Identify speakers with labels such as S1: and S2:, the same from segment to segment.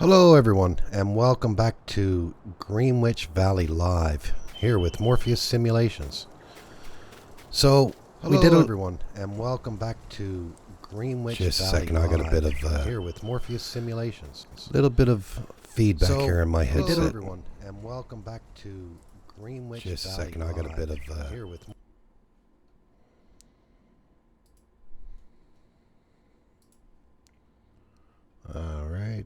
S1: Hello everyone, and welcome back to Greenwich Valley Live, here with Morpheus Simulations. So, we did everyone, and welcome back to Greenwich Valley Live. Just a second, I got a bit of here with Morpheus Simulations. A little bit of feedback here in my headset. Hello everyone, and welcome back to Greenwich Valley Live. Just a second, I got a bit of here with. All right.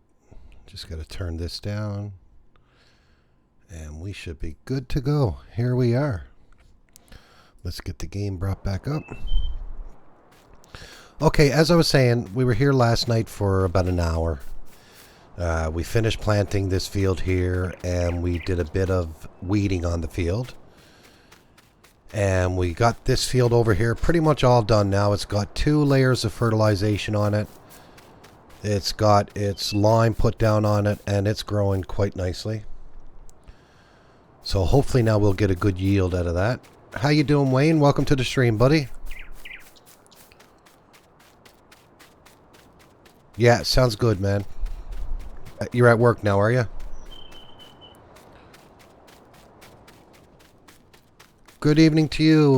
S1: Just got to turn this down and we should be good to go. Here we are. Let's get the game brought back up. Okay, as I was saying, we were here last night for about an hour. We finished planting this field here and we did a bit of weeding on the field. And we got this field over here pretty much all done now. It's got 2 layers of fertilization on it. It's got its lime put down on it, and it's growing quite nicely. So hopefully now we'll get a good yield out of that. How you doing, Wayne? Welcome to the stream, buddy. Yeah, sounds good, man. You're at work now, are you? Good evening to you,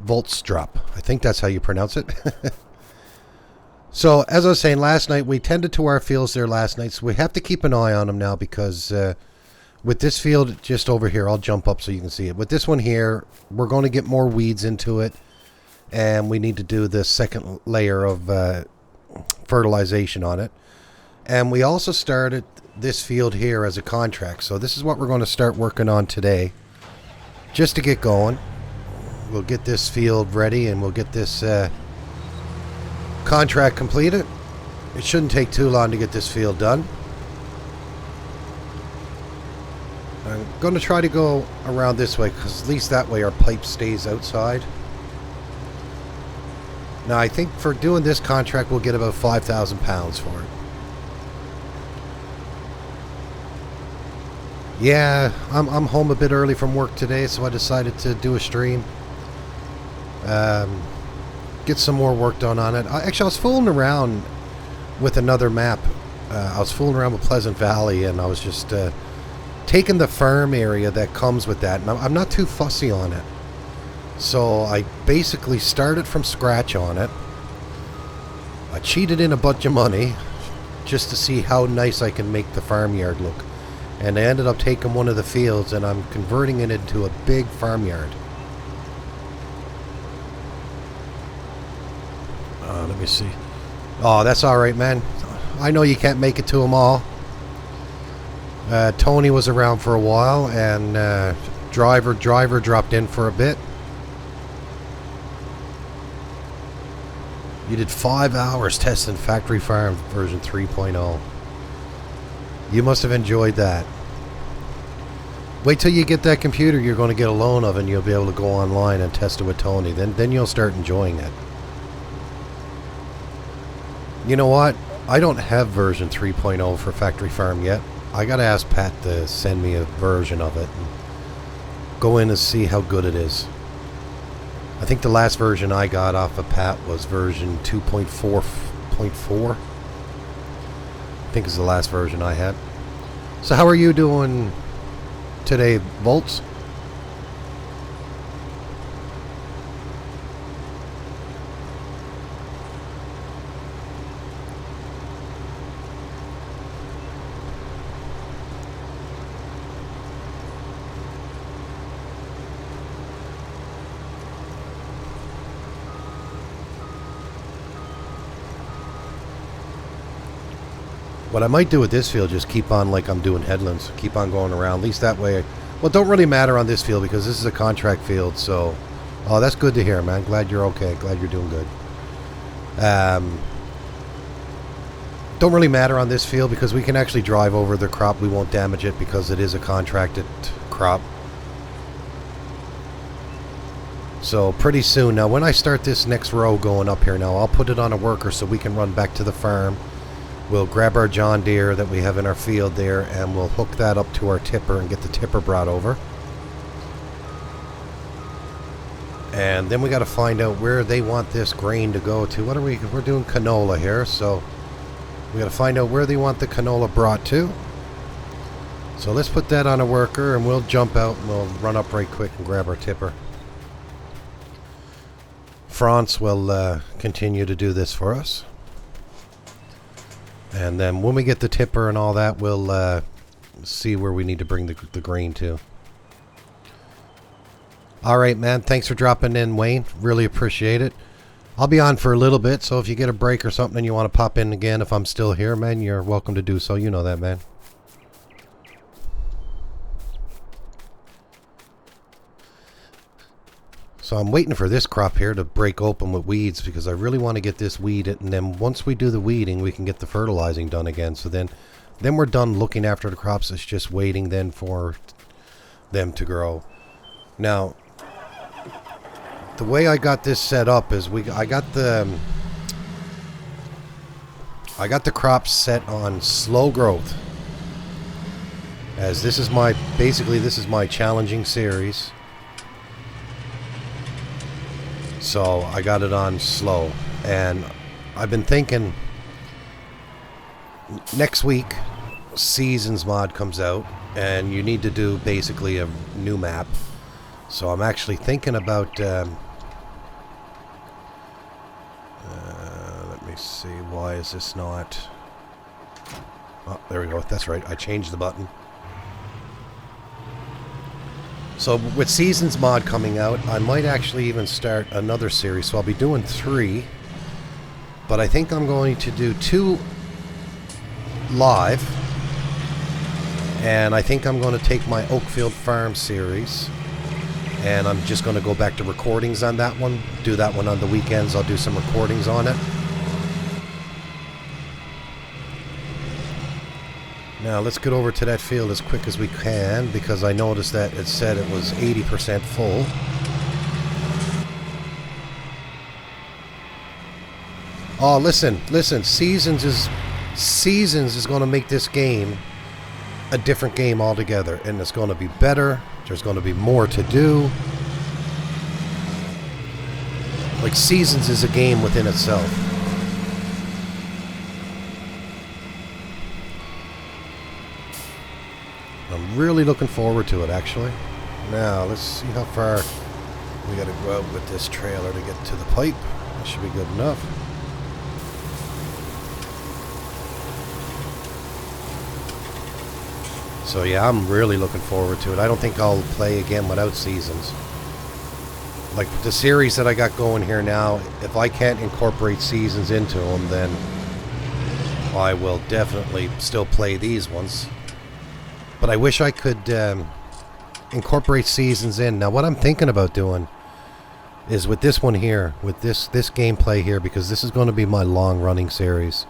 S1: Voltstrop. I think that's how you pronounce it. So, as I was saying, last night, we tended to our fields there last night, so we have to keep an eye on them now because with this field just over here, I'll jump up so you can see it. With this one here, we're going to get more weeds into it, and we need to do the second layer of fertilization on it. And we also started this field here as a contract, so this is what we're going to start working on today, just to get going. We'll get this field ready, and we'll get this contract completed. It shouldn't take too long to get this field done. I'm going to try to go around this way because at least that way our pipe stays outside. Now I think for doing this contract we'll get about £5,000 for it. Yeah, I'm home a bit early from work today, so I decided to do a stream. Get some more work done on it. Actually, I was fooling around with another map. I was fooling around with Pleasant Valley, and I was just taking the farm area that comes with that. And I'm not too fussy on it. So I basically started from scratch on it. I cheated in a bunch of money just to see how nice I can make the farmyard look. And I ended up taking one of the fields, and I'm converting it into a big farmyard. Let me see. Oh, that's all right, man. I know you can't make it to them all. Tony was around for a while, and Driver dropped in for a bit. You did 5 hours testing Factory Farm version 3.0. You must have enjoyed that. Wait till you get that computer you're going to get a loan of, and you'll be able to go online and test it with Tony. Then you'll start enjoying it. You know what? I don't have version 3.0 for Factory Farm yet. I gotta ask Pat to send me a version of it and go in and see how good it is. I think the last version I got off of Pat was version 2.4.4. I think is the last version I had. So how are you doing today, Volts? What I might do with this field, just keep on like I'm doing headlands. Keep on going around. At least that way. Well, it don't really matter on this field because this is a contract field. So, oh, that's good to hear, man. Glad you're okay. Glad you're doing good. Don't really matter on this field because we can actually drive over the crop. We won't damage it because it is a contracted crop. So pretty soon. Now, when I start this next row going up here now, I'll put it on a worker so we can run back to the farm. We'll grab our John Deere that we have in our field there, and we'll hook that up to our tipper and get the tipper brought over. And then we got to find out where they want this grain to go to. What are we? We're doing canola here, so We got to find out where they want the canola brought to. So let's put that on a worker and we'll jump out and we'll run up right quick and grab our tipper. France will continue to do this for us. And then when we get the tipper and all that, we'll see where we need to bring the grain to. Alright, man. Thanks for dropping in, Wayne. Really appreciate it. I'll be on for a little bit, so if you get a break or something and you want to pop in again if I'm still here, man, you're welcome to do so. You know that, man. So I'm waiting for this crop here to break open with weeds because I really want to get this weeded, and then once we do the weeding we can get the fertilizing done again. So then we're done looking after the crops. It's just waiting then for them to grow. Now the way I got this set up is I got the crops set on slow growth, as this is my challenging series. So I got it on slow, and I've been thinking next week Seasons mod comes out and you need to do basically a new map. So I'm actually thinking about let me see, why is this not... Oh, there we go. That's right, I changed the button. So with Seasons mod coming out, I might actually even start another series. So I'll be doing 3, but I think I'm going to do 2 live, and I think I'm going to take my Oakfield Farm series and I'm just going to go back to recordings on that one. Do that one on the weekends. I'll do some recordings on it. Now let's get over to that field as quick as we can, because I noticed that it said it was 80% full. Oh, listen, Seasons is going to make this game a different game altogether, and it's going to be better. There's going to be more to do. Like, Seasons is a game within itself. I'm really looking forward to it, actually. Now, let's see how far we got to go out with this trailer to get to the pipe. That should be good enough. So yeah, I'm really looking forward to it. I don't think I'll play again without Seasons. Like the series that I got going here now, if I can't incorporate Seasons into them, then I will definitely still play these ones. But I wish I could incorporate Seasons in. Now what I'm thinking about doing is with this one here, with this gameplay here, because this is going to be my long running series.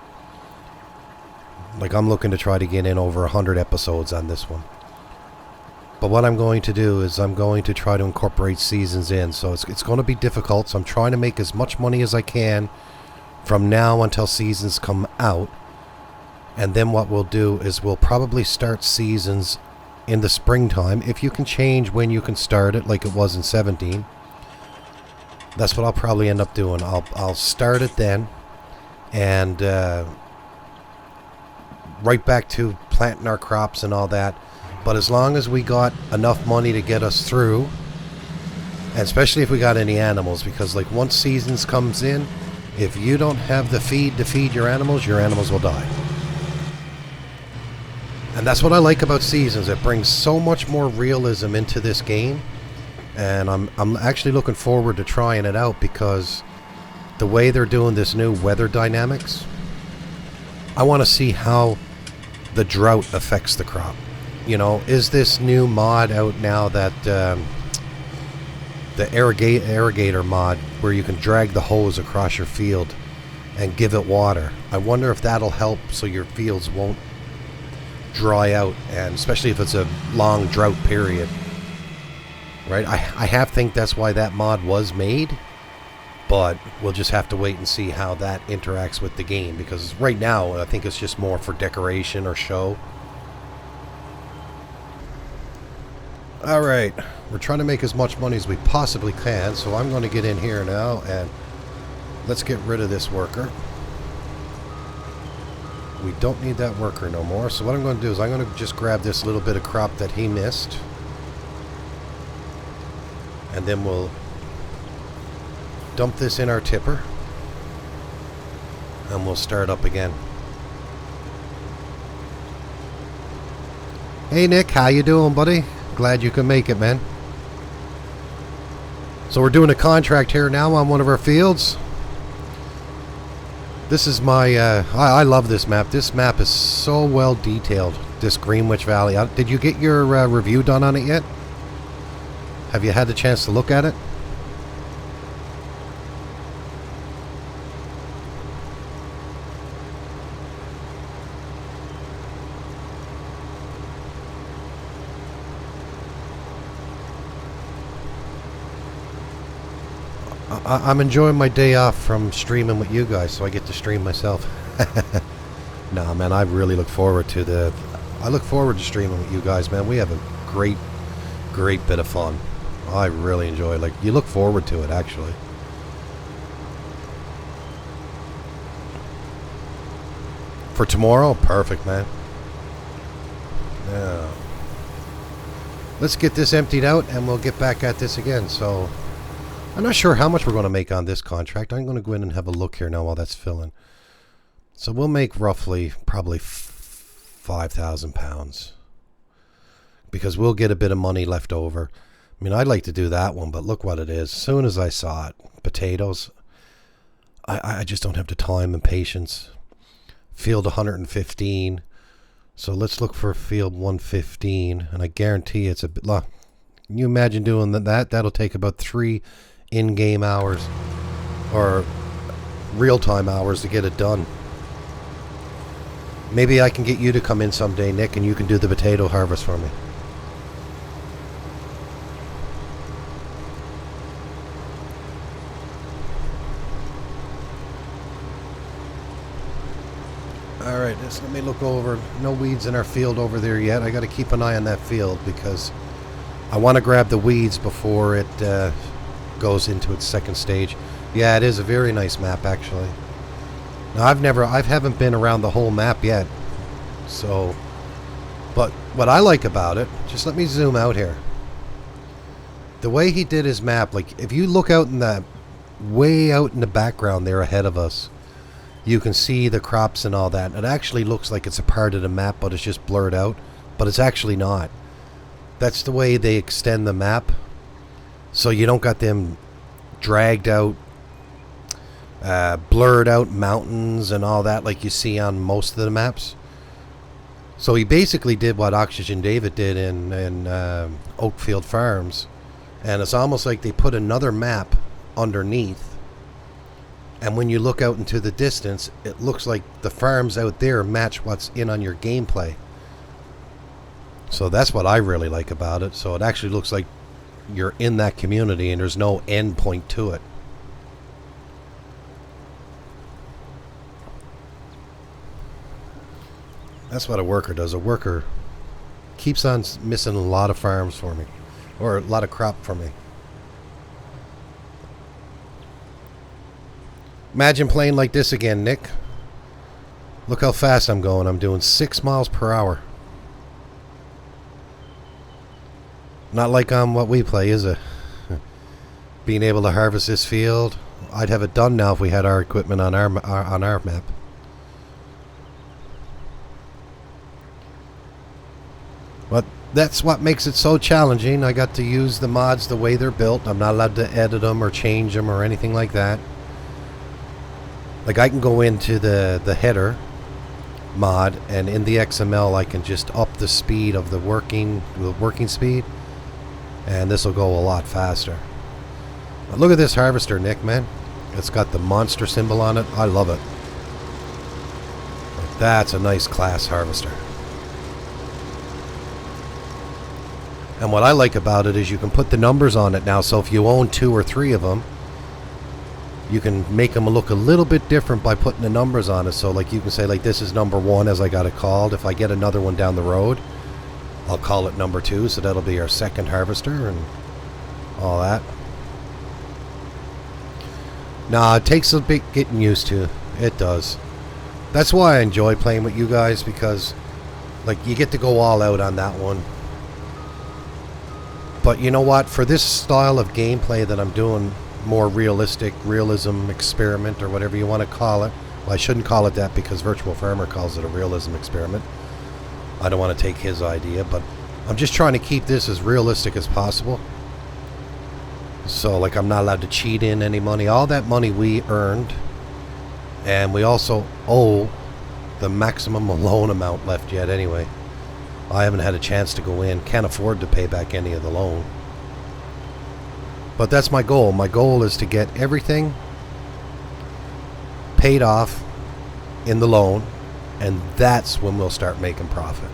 S1: Like, I'm looking to try to get in over 100 episodes on this one. But what I'm going to do is I'm going to try to incorporate Seasons in. So it's going to be difficult. So I'm trying to make as much money as I can from now until Seasons come out. And then what we'll do is we'll probably start Seasons in the springtime. If you can change when you can start it, like it was in 17. That's what I'll probably end up doing. I'll start it then. And... right back to planting our crops and all that. But as long as we got enough money to get us through, and especially if we got any animals, because like once Seasons comes in, if you don't have the feed to feed your animals will die. And that's what I like about Seasons. It brings so much more realism into this game, and I'm actually looking forward to trying it out, because the way they're doing this new weather dynamics, I want to see how the drought affects the crop. You know, is this new mod out now that the irrigator mod, where you can drag the hose across your field and give it water? I wonder if that'll help so your fields won't dry out, and especially if it's a long drought period. Right? I have think that's why that mod was made. But we'll just have to wait and see how that interacts with the game, because right now I think it's just more for decoration or show. Alright, we're trying to make as much money as we possibly can, so I'm going to get in here now and let's get rid of this worker. We don't need that worker no more. So what I'm going to do is I'm going to just grab this little bit of crop that he missed. And then we'll dump this in our tipper. And we'll start up again. Hey Nick, how you doing, buddy? Glad you can make it, man. So we're doing a contract here now on one of our fields. This is my, I love this map. This map is so well detailed, this Greenwich Valley. Did you get your review done on it yet? Have you had the chance to look at it? I'm enjoying my day off from streaming with you guys, so I get to stream myself. Nah, man, I really look forward to streaming with you guys, man. We have a great bit of fun. I really enjoy it. Like, you look forward to it, actually. For tomorrow? Perfect, man. Yeah. Let's get this emptied out, and we'll get back at this again, so... I'm not sure how much we're going to make on this contract. I'm going to go in and have a look here now while that's filling. So we'll make roughly, probably £5,000. Because we'll get a bit of money left over. I mean, I'd like to do that one, but look what it is. As soon as I saw it, potatoes, I just don't have the time and patience. Field 115. So let's look for field 115. And I guarantee it's a bit... Can you imagine doing that? That'll take about 3 in-game hours or real-time hours to get it done. Maybe I can get you to come in someday, Nick, and you can do the potato harvest for me. Alright, let me look over. No weeds in our field over there yet. I got to keep an eye on that field because I want to grab the weeds before it goes into its second stage. Yeah, it is a very nice map, actually. Now, I haven't been around the whole map yet. So, but what I like about it, just let me zoom out here. The way he did his map, like if you look out in the, way out in the background there ahead of us, you can see the crops and all that. It actually looks like it's a part of the map, but it's just blurred out. But it's actually not. That's the way they extend the map. So you don't got them dragged out, blurred out mountains and all that like you see on most of the maps. So he basically did what Oxygen David did in Oakfield Farms. And it's almost like they put another map underneath. And when you look out into the distance, it looks like the farms out there match what's in on your gameplay. So that's what I really like about it. So it actually looks like you're in that community and there's no end point to it. That's what a worker does. A worker keeps on missing a lot of farms for me. Or a lot of crop for me. Imagine playing like this again, Nick. Look how fast I'm going. I'm doing 6 miles per hour. Not like on what we play, is it? Being able to harvest this field. I'd have it done now if we had our equipment on our map. But that's what makes it so challenging. I got to use the mods the way they're built. I'm not allowed to edit them or change them or anything like that. Like I can go into the header mod, and in the XML I can just up the speed of the working speed, and this will go a lot faster. But look at this harvester, Nick, man. It's got the monster symbol on it. I love it. Like, that's a nice class harvester. And what I like about it is you can put the numbers on it now, so if you own 2 or 3 of them, you can make them look a little bit different by putting the numbers on it. So like you can say like this is number 1 as I got it called. If I get another one down the road, I'll call it number 2, so that'll be our second harvester and all that. Nah, it takes a bit getting used to. It does. That's why I enjoy playing with you guys, because like you get to go all out on that one. But you know what? For this style of gameplay that I'm doing, more realistic, realism experiment, or whatever you want to call it. Well, I shouldn't call it that because Virtual Farmer calls it a realism experiment. I don't want to take his idea, but I'm just trying to keep this as realistic as possible. So, like, I'm not allowed to cheat in any money. All that money we earned, and we also owe the maximum loan amount left yet anyway. I haven't had a chance to go in. Can't afford to pay back any of the loan. But that's my goal. My goal is to get everything paid off in the loan, and that's when we'll start making profit.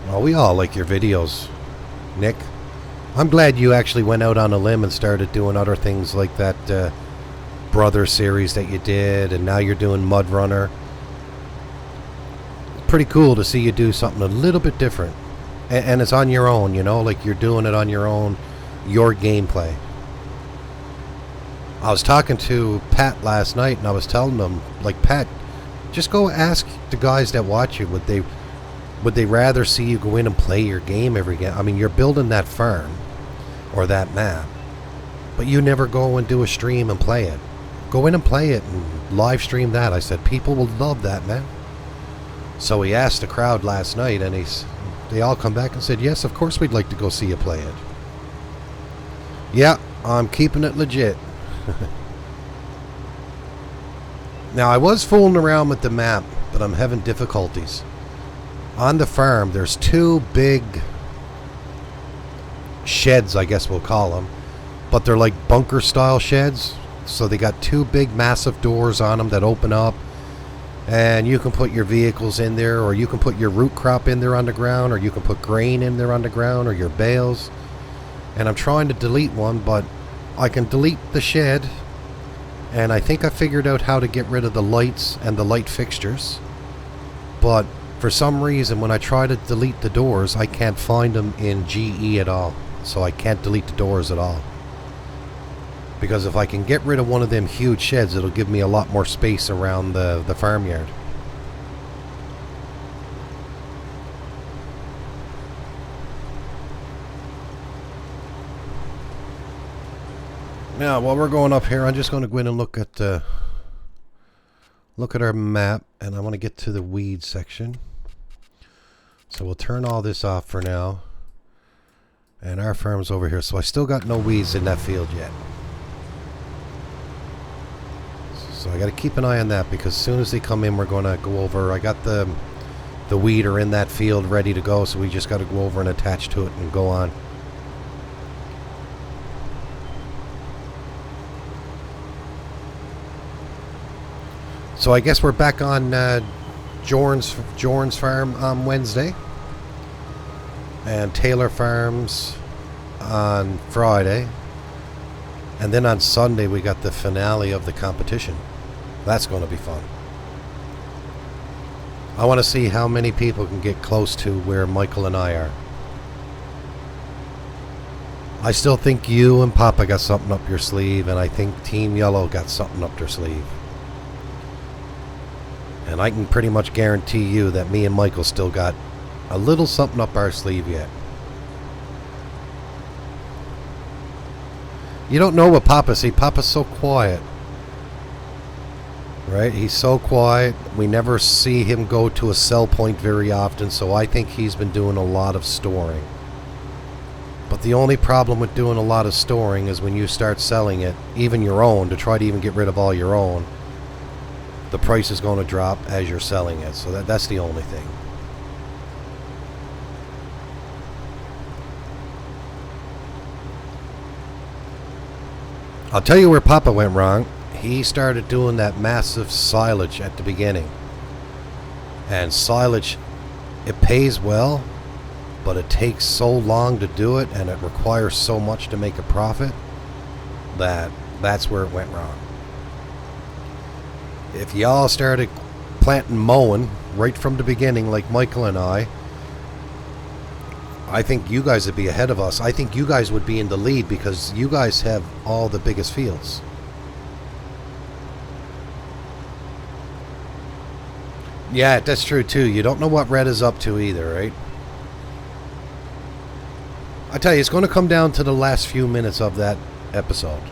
S1: Well, we all like your videos, Nick. I'm glad you actually went out on a limb and started doing other things like that Brother series that you did, and now you're doing Mud Runner. Pretty cool to see you do something a little bit different. And it's on your own, you know, like you're doing it on your own, your gameplay. I was talking to Pat last night, and I was telling them, like, Pat, just go ask the guys that watch you, would they rather see you go in and play your game every game? I mean, you're building that farm or that map, but you never go and do a stream and play it. Go in and play it and live stream that. I said, people will love that, man. So he asked the crowd last night, and they all come back and said, yes, of course we'd like to go see you play it. Yeah, I'm keeping it legit. Now, I was fooling around with the map, but I'm having difficulties. On the farm, there's two big sheds, I guess we'll call them, but they're like bunker style sheds. So they got two big massive doors on them that open up, and you can put your vehicles in there, or you can put your root crop in there on the ground, or you can put grain in there on the ground, or your bales. And I'm trying to delete one, but I can delete the shed, and I think I figured out how to get rid of the lights and the light fixtures. But for some reason, when I try to delete the doors, I can't find them in GE at all. So I can't delete the doors at all. Because if I can get rid of one of them huge sheds, it'll give me a lot more space around the farmyard. Now, while we're going up here, I'm just going to go in and look at our map, and I want to get to the weed section. So we'll turn all this off for now. And our farm's over here, so I still got no weeds in that field yet. So I got to keep an eye on that, because as soon as they come in, we're going to go over. I got the weeder in that field ready to go, so we just got to go over and attach to it and go on. So I guess we're back on Jorn's farm on Wednesday, and Taylor Farms on Friday. And then on Sunday, we got the finale of the competition. That's going to be fun. I want to see how many people can get close to where Michael and I are. I still think you and Papa got something up your sleeve, and I think Team Yellow got something up their sleeve. And I can pretty much guarantee you that me and Michael still got a little something up our sleeve yet. You don't know what Papa, see, Papa's so quiet. Right? He's so quiet. We never see him go to a sell point very often, so I think he's been doing a lot of storing. But the only problem with doing a lot of storing is when you start selling it, even your own, to try to even get rid of all your own, the price is going to drop as you're selling it. So that's the only thing. I'll tell you where Papa went wrong. He started doing that massive silage at the beginning. And silage, it pays well, but it takes so long to do it, and it requires so much to make a profit, that's where it went wrong. If y'all started planting mowing right from the beginning like Michael and I think you guys would be ahead of us. I think you guys would be in the lead, because you guys have all the biggest fields. Yeah, that's true too. You don't know what Red is up to either, right? I tell you, it's going to come down to the last few minutes of that episode.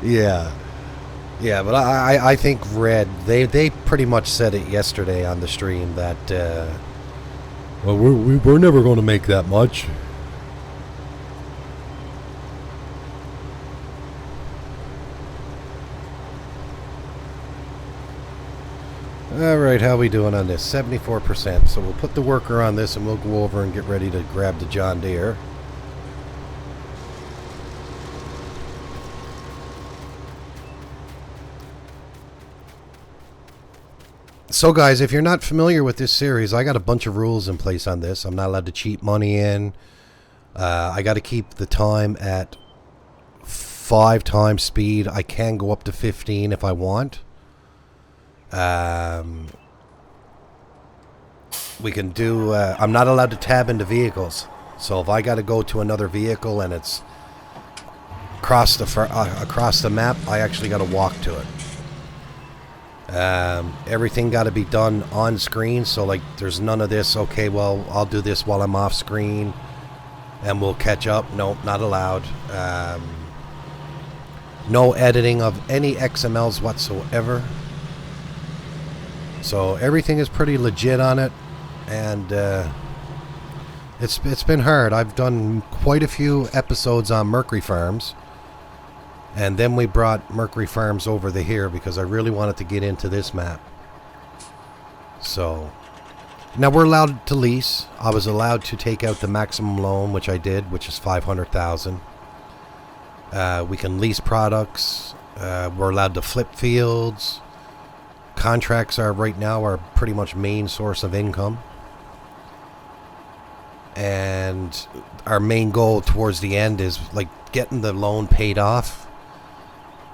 S1: Yeah. Yeah, but I think Red, they pretty much said it yesterday on the stream that, well, we're never going to make that much. Alright, how we doing on this? 74%. So we'll put the worker on this and we'll go over and get ready to grab the John Deere. So guys, if you're not familiar with this series, I got a bunch of rules in place on this. I'm not allowed to cheat money in. I got to keep the time at 5 times speed. I can go up to 15 if I want. We can do... I'm not allowed to tab into vehicles. So if I got to go to another vehicle and it's across the map, I actually got to walk to it. Everything got to be done on screen, so like there's none of this, okay, well, I'll do this while I'm off screen and we'll catch up. Nope, not allowed. No editing of any XMLs whatsoever. So everything is pretty legit on it, and it's been hard. I've done quite a few episodes on Mercury Farms. And then we brought Mercury Farms over to here because I really wanted to get into this map. So, now we're allowed to lease. I was allowed to take out the maximum loan, which I did, which is $500,000. We can lease products. We're allowed to flip fields. Contracts are right now our pretty much main source of income. And our main goal towards the end is like getting the loan paid off.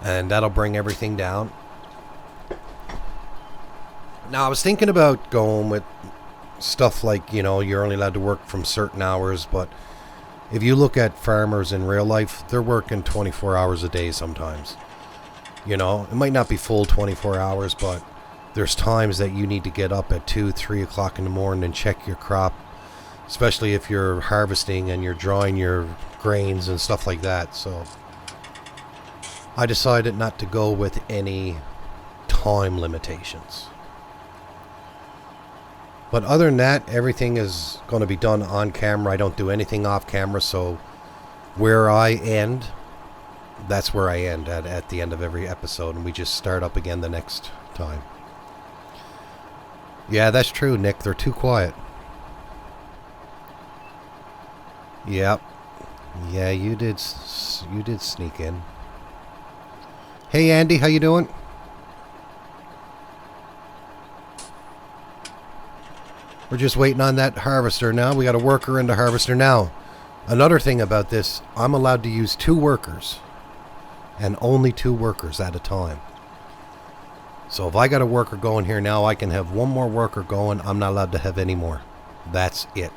S1: And that'll bring everything down. Now, I was thinking about going with stuff like, you know, you're only allowed to work from certain hours. But if you look at farmers in real life, they're working 24 hours a day sometimes. You know, it might not be full 24 hours, but there's times that you need to get up at 2, 3 o'clock in the morning and check your crop. Especially if you're harvesting and you're drawing your grains and stuff like that. So I decided not to go with any time limitations. But other than that, everything is going to be done on camera. I don't do anything off camera, so where I end, that's where I end at the end of every episode, and we just start up again the next time. Yeah, that's true, Nick. They're too quiet. Yep. Yeah, you did sneak in. Hey Andy, how you doing? We're just waiting on that harvester now. We got a worker in the harvester now. Another thing about this, I'm allowed to use 2 workers. And only 2 workers at a time. So if I got a worker going here now, I can have 1 more worker going. I'm not allowed to have any more. That's it.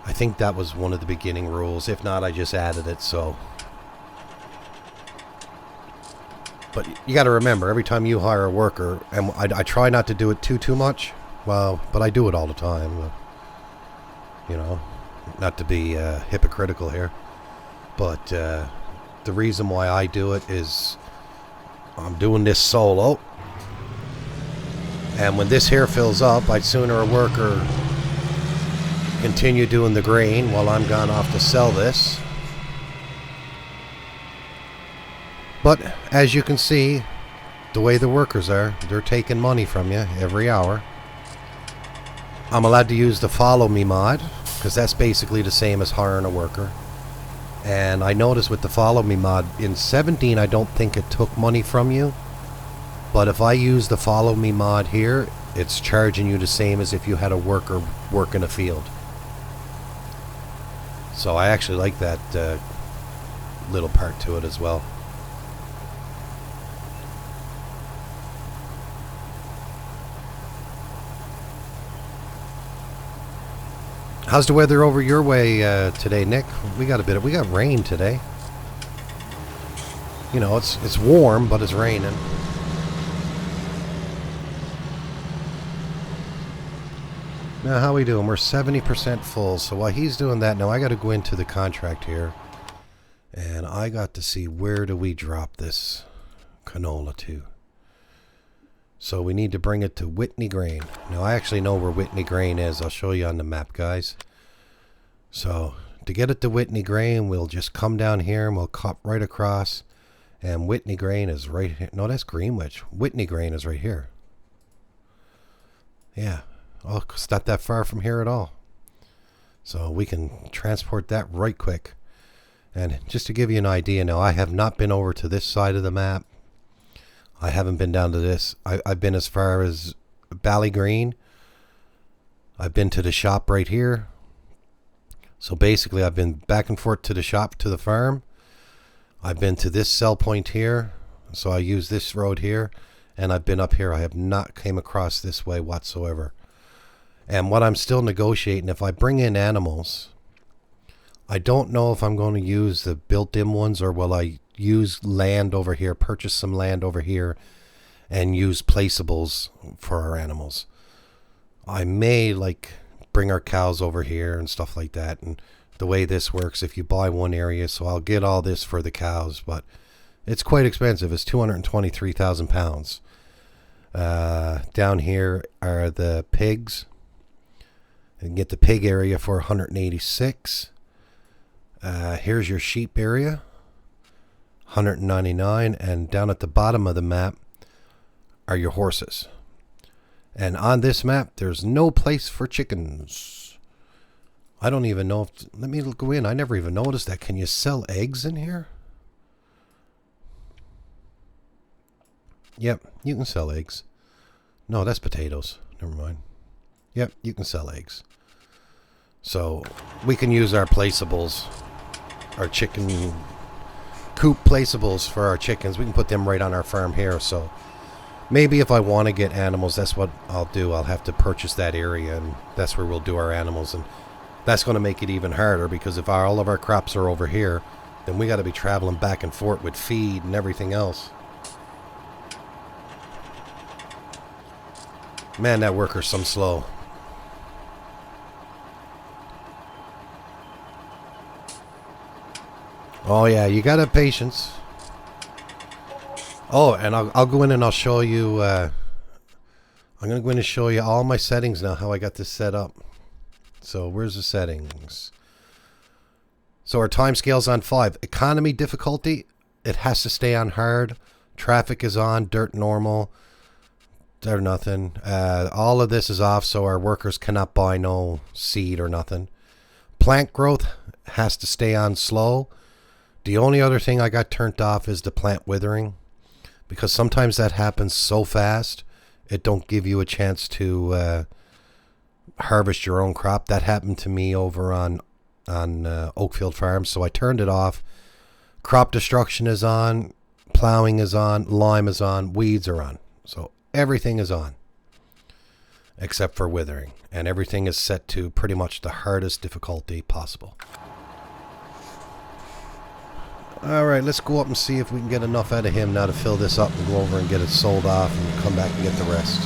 S1: I think that was one of the beginning rules. If not, I just added it, so... But you got to remember, every time you hire a worker, and I try not to do it too much, well, but I do it all the time. You know, not to be hypocritical here, but the reason why I do it is I'm doing this solo, and when this here fills up, I'd sooner a worker continue doing the grain while I'm gone off to sell this. But as you can see, the way the workers are, they're taking money from you every hour. I'm allowed to use the follow me mod, because that's basically the same as hiring a worker. And I noticed with the follow me mod, in 17 I don't think it took money from you. But if I use the follow me mod here, it's charging you the same as if you had a worker work in a field. So I actually like that little part to it as well. How's the weather over your way today, Nick? We got rain today. You know, it's warm, but it's raining. Now, how we doing? We're 70% full. So while he's doing that, now I got to go into the contract here. And I got to see where do we drop this canola to. So we need to bring it to Whitney Grain. Now, I actually know where Whitney Grain is. I'll show you on the map, guys. So to get it to Whitney Grain, we'll just come down here and we'll cut right across. And Whitney Grain is right here. No, that's Greenwich. Whitney Grain is right here. Yeah. Oh, it's not that far from here at all. So we can transport that right quick. And just to give you an idea now, I have not been over to this side of the map. I haven't been down to this. I've been as far as Ballygreen. I've been to the shop right here. So basically I've been back and forth to the shop to the farm. I've been to this sell point here. So I use this road here. And I've been up here. I have not came across this way whatsoever. And what I'm still negotiating, if I bring in animals, I don't know if I'm going to use the built-in ones or will I use land over here, purchase some land over here and use placeables for our animals. I may like bring our cows over here and stuff like that. And the way this works, if you buy one area, so I'll get all this for the cows, but it's quite expensive. It's 223,000 pounds. Down here are the pigs. You can get the pig area for 186. Here's your sheep area, 199, and down at the bottom of the map are your horses. And on this map, there's no place for chickens. I don't even know if... Let me go in. I never even noticed that. Can you sell eggs in here? Yep, you can sell eggs. No, that's potatoes. Never mind. Yep, you can sell eggs. So we can use our placeables, our chicken coop placeables for our chickens. We can put them right on our farm here. So maybe if I want to get animals, that's what I'll do. I'll have to purchase that area, and that's where we'll do our animals. And that's going to make it even harder, because if all of our crops are over here, then we got to be traveling back and forth with feed and everything else. Man, that worker's some slow. Oh yeah, you gotta have patience. Oh, and I'll go in and I'll show you. I'm gonna go in and show you all my settings now. How I got this set up. So where's the settings? So our time scale's on 5. Economy difficulty, it has to stay on hard. Traffic is on. Dirt normal. Or nothing. All of this is off, so our workers cannot buy no seed or nothing. Plant growth has to stay on slow. The only other thing I got turned off is the plant withering, because sometimes that happens so fast it don't give you a chance to harvest your own crop. That happened to me over on Oakfield Farms, so I turned it off. Crop destruction is on, plowing is on, lime is on, weeds are on. So everything is on except for withering, and everything is set to pretty much the hardest difficulty possible. Alright, let's go up and see if we can get enough out of him now to fill this up and go over and get it sold off and come back and get the rest.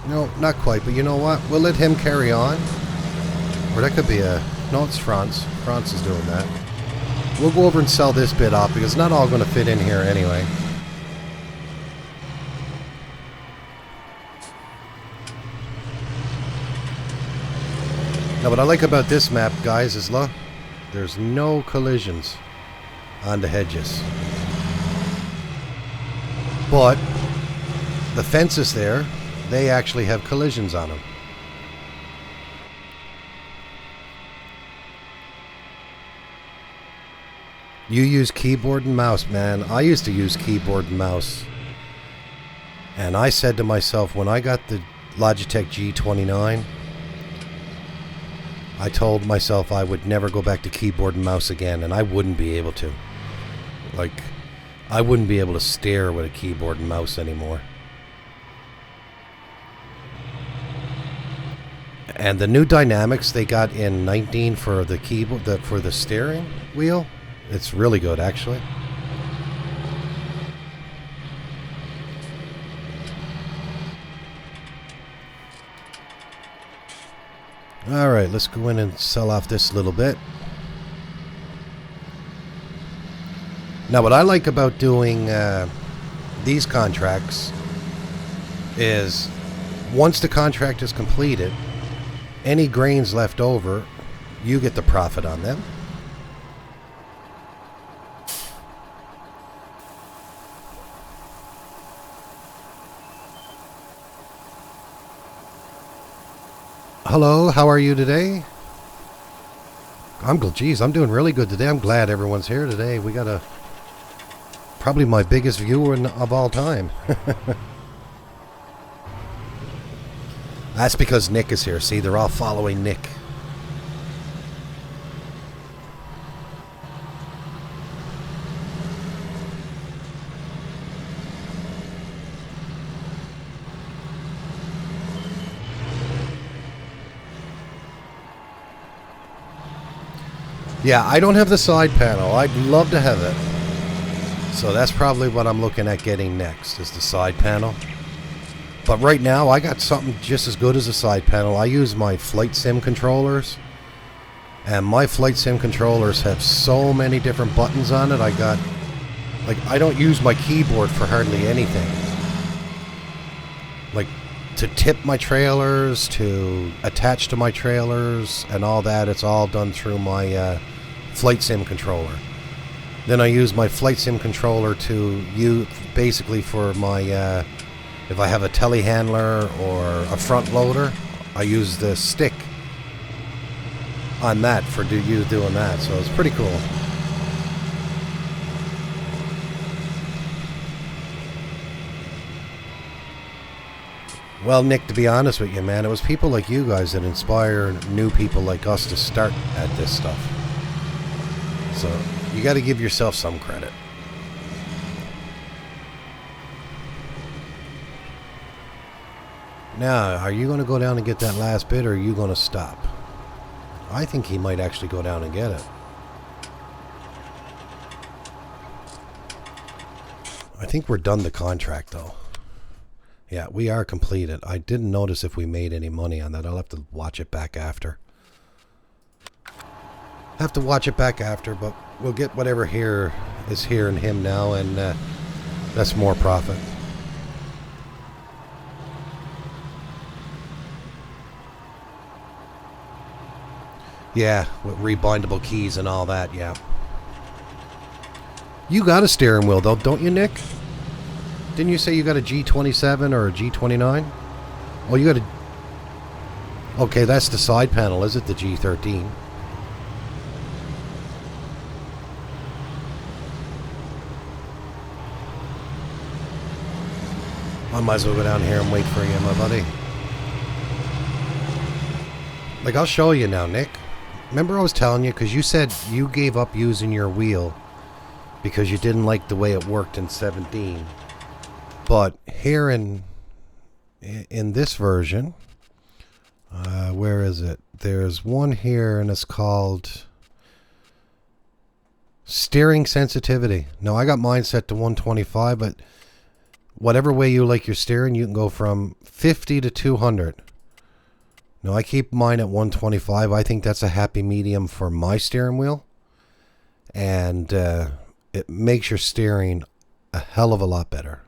S1: No, not quite, but you know what? We'll let him carry on. Or that could be a... No, it's France. France is doing that. We'll go over and sell this bit off, because it's not all going to fit in here anyway. Now, what I like about this map, guys, is look, there's no collisions on the hedges. But the fences there, they actually have collisions on them. You use keyboard and mouse, man. I used to use keyboard and mouse. And I said to myself, when I got the Logitech G29, I told myself I would never go back to keyboard and mouse again, and I wouldn't be able to. Like, I wouldn't be able to stare with a keyboard and mouse anymore. And the new dynamics they got in 19 for the keyboard, for the steering wheel, it's really good, actually. Alright, let's go in and sell off this little bit. Now, what I like about doing these contracts is once the contract is completed, any grains left over, you get the profit on them. Hello, how are you today? I'm doing really good today. I'm glad everyone's here today. We got probably my biggest viewer of all time. That's because Nick is here. See, they're all following Nick. Yeah, I don't have the side panel. I'd love to have it. So that's probably what I'm looking at getting next, is the side panel. But right now, I got something just as good as a side panel. I use my flight sim controllers. And my flight sim controllers have so many different buttons on it. I don't use my keyboard for hardly anything. Like, to tip my trailers, to attach to my trailers, and all that, it's all done through my flight sim controller. Then I use my flight sim controller to use basically for my if I have a telehandler or a front loader, I use the stick on that for doing that. So it's pretty cool. Well, Nick, to be honest with you, man, it was people like you guys that inspire new people like us to start at this stuff. So you got to give yourself some credit. Now, are you going to go down and get that last bit, or are you going to stop? I think he might actually go down and get it. I think we're done the contract, though. Yeah, we are completed. I didn't notice if we made any money on that. I'll have to watch it back after. Have to watch it back after, but we'll get whatever here is here in him now, and that's more profit. Yeah, with rebindable keys and all that, yeah. You got a steering wheel, though, don't you, Nick? Didn't you say you got a G27 or a G29? Oh, you got a... Okay, that's the side panel, is it? The G13. I might as well go down here and wait for you, my buddy. Like, I'll show you now, Nick. Remember I was telling you, because you said you gave up using your wheel because you didn't like the way it worked in 17. But here in this version, where is it? There's one here, and it's called steering sensitivity. Now, I got mine set to 125, but whatever way you like your steering, you can go from 50 to 200. Now, I keep mine at 125. I think that's a happy medium for my steering wheel. And it makes your steering a hell of a lot better.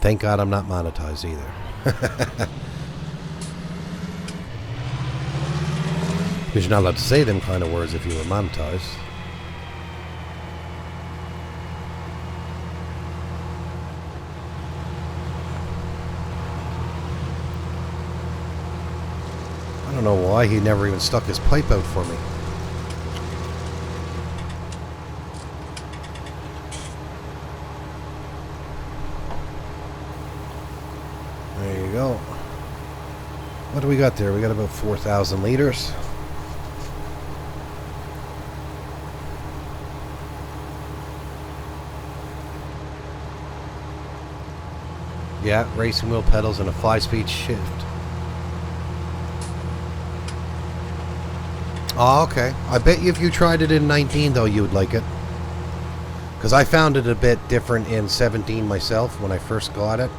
S1: Thank God I'm not monetized either. Because you're not allowed to say them kind of words if you were monetized. I don't know why he never even stuck his pipe out for me. go. What do we got there? We got about 4,000 liters. Yeah, racing wheel pedals and a 5-speed shift. Oh, okay. I bet you if you tried it in 19, though, you would like it. Because I found it a bit different in 17 myself when I first got it.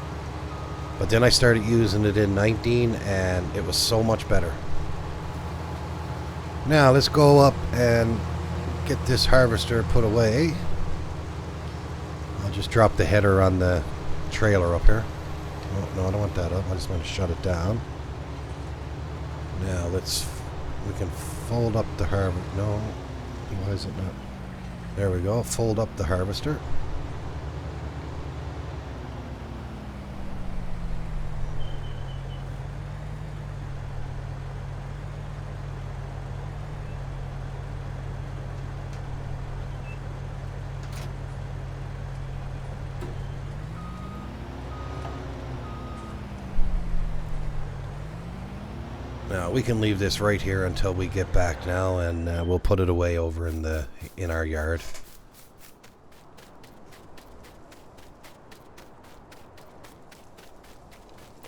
S1: But then I started using it in 19, and it was so much better. Now, let's go up and get this harvester put away. I'll just drop the header on the trailer up here. Oh, no, I don't want that up. I just want to shut it down. Now, we can fold up the harvester. No, why is it not? There we go. Fold up the harvester. Now we can leave this right here until we get back now, and we'll put it away over in our yard.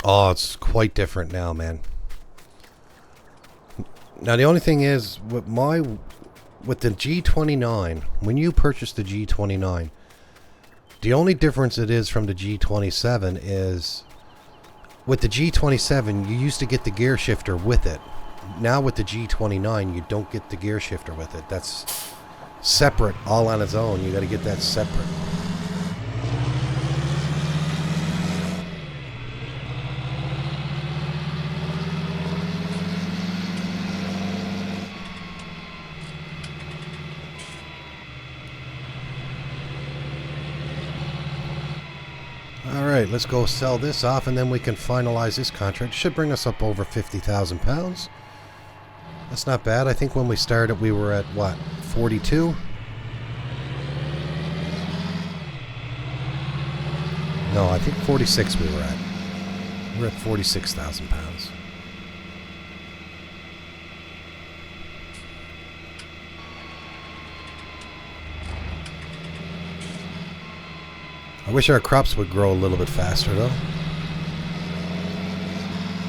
S1: Oh, it's quite different now, man. Now the only thing is with the G29, when you purchase the G29, the only difference it is from the G27 is with the G27 you used to get the gear shifter with it. Now with the G29 you don't get the gear shifter with it. That's separate, all on its own. You got to get that separate. Alright, let's go sell this off and then we can finalize this contract. Should bring us up over £50,000. That's not bad. I think when we started we were at, what, 42? No, I think 46 we were at. We're at £46,000. I wish our crops would grow a little bit faster, though.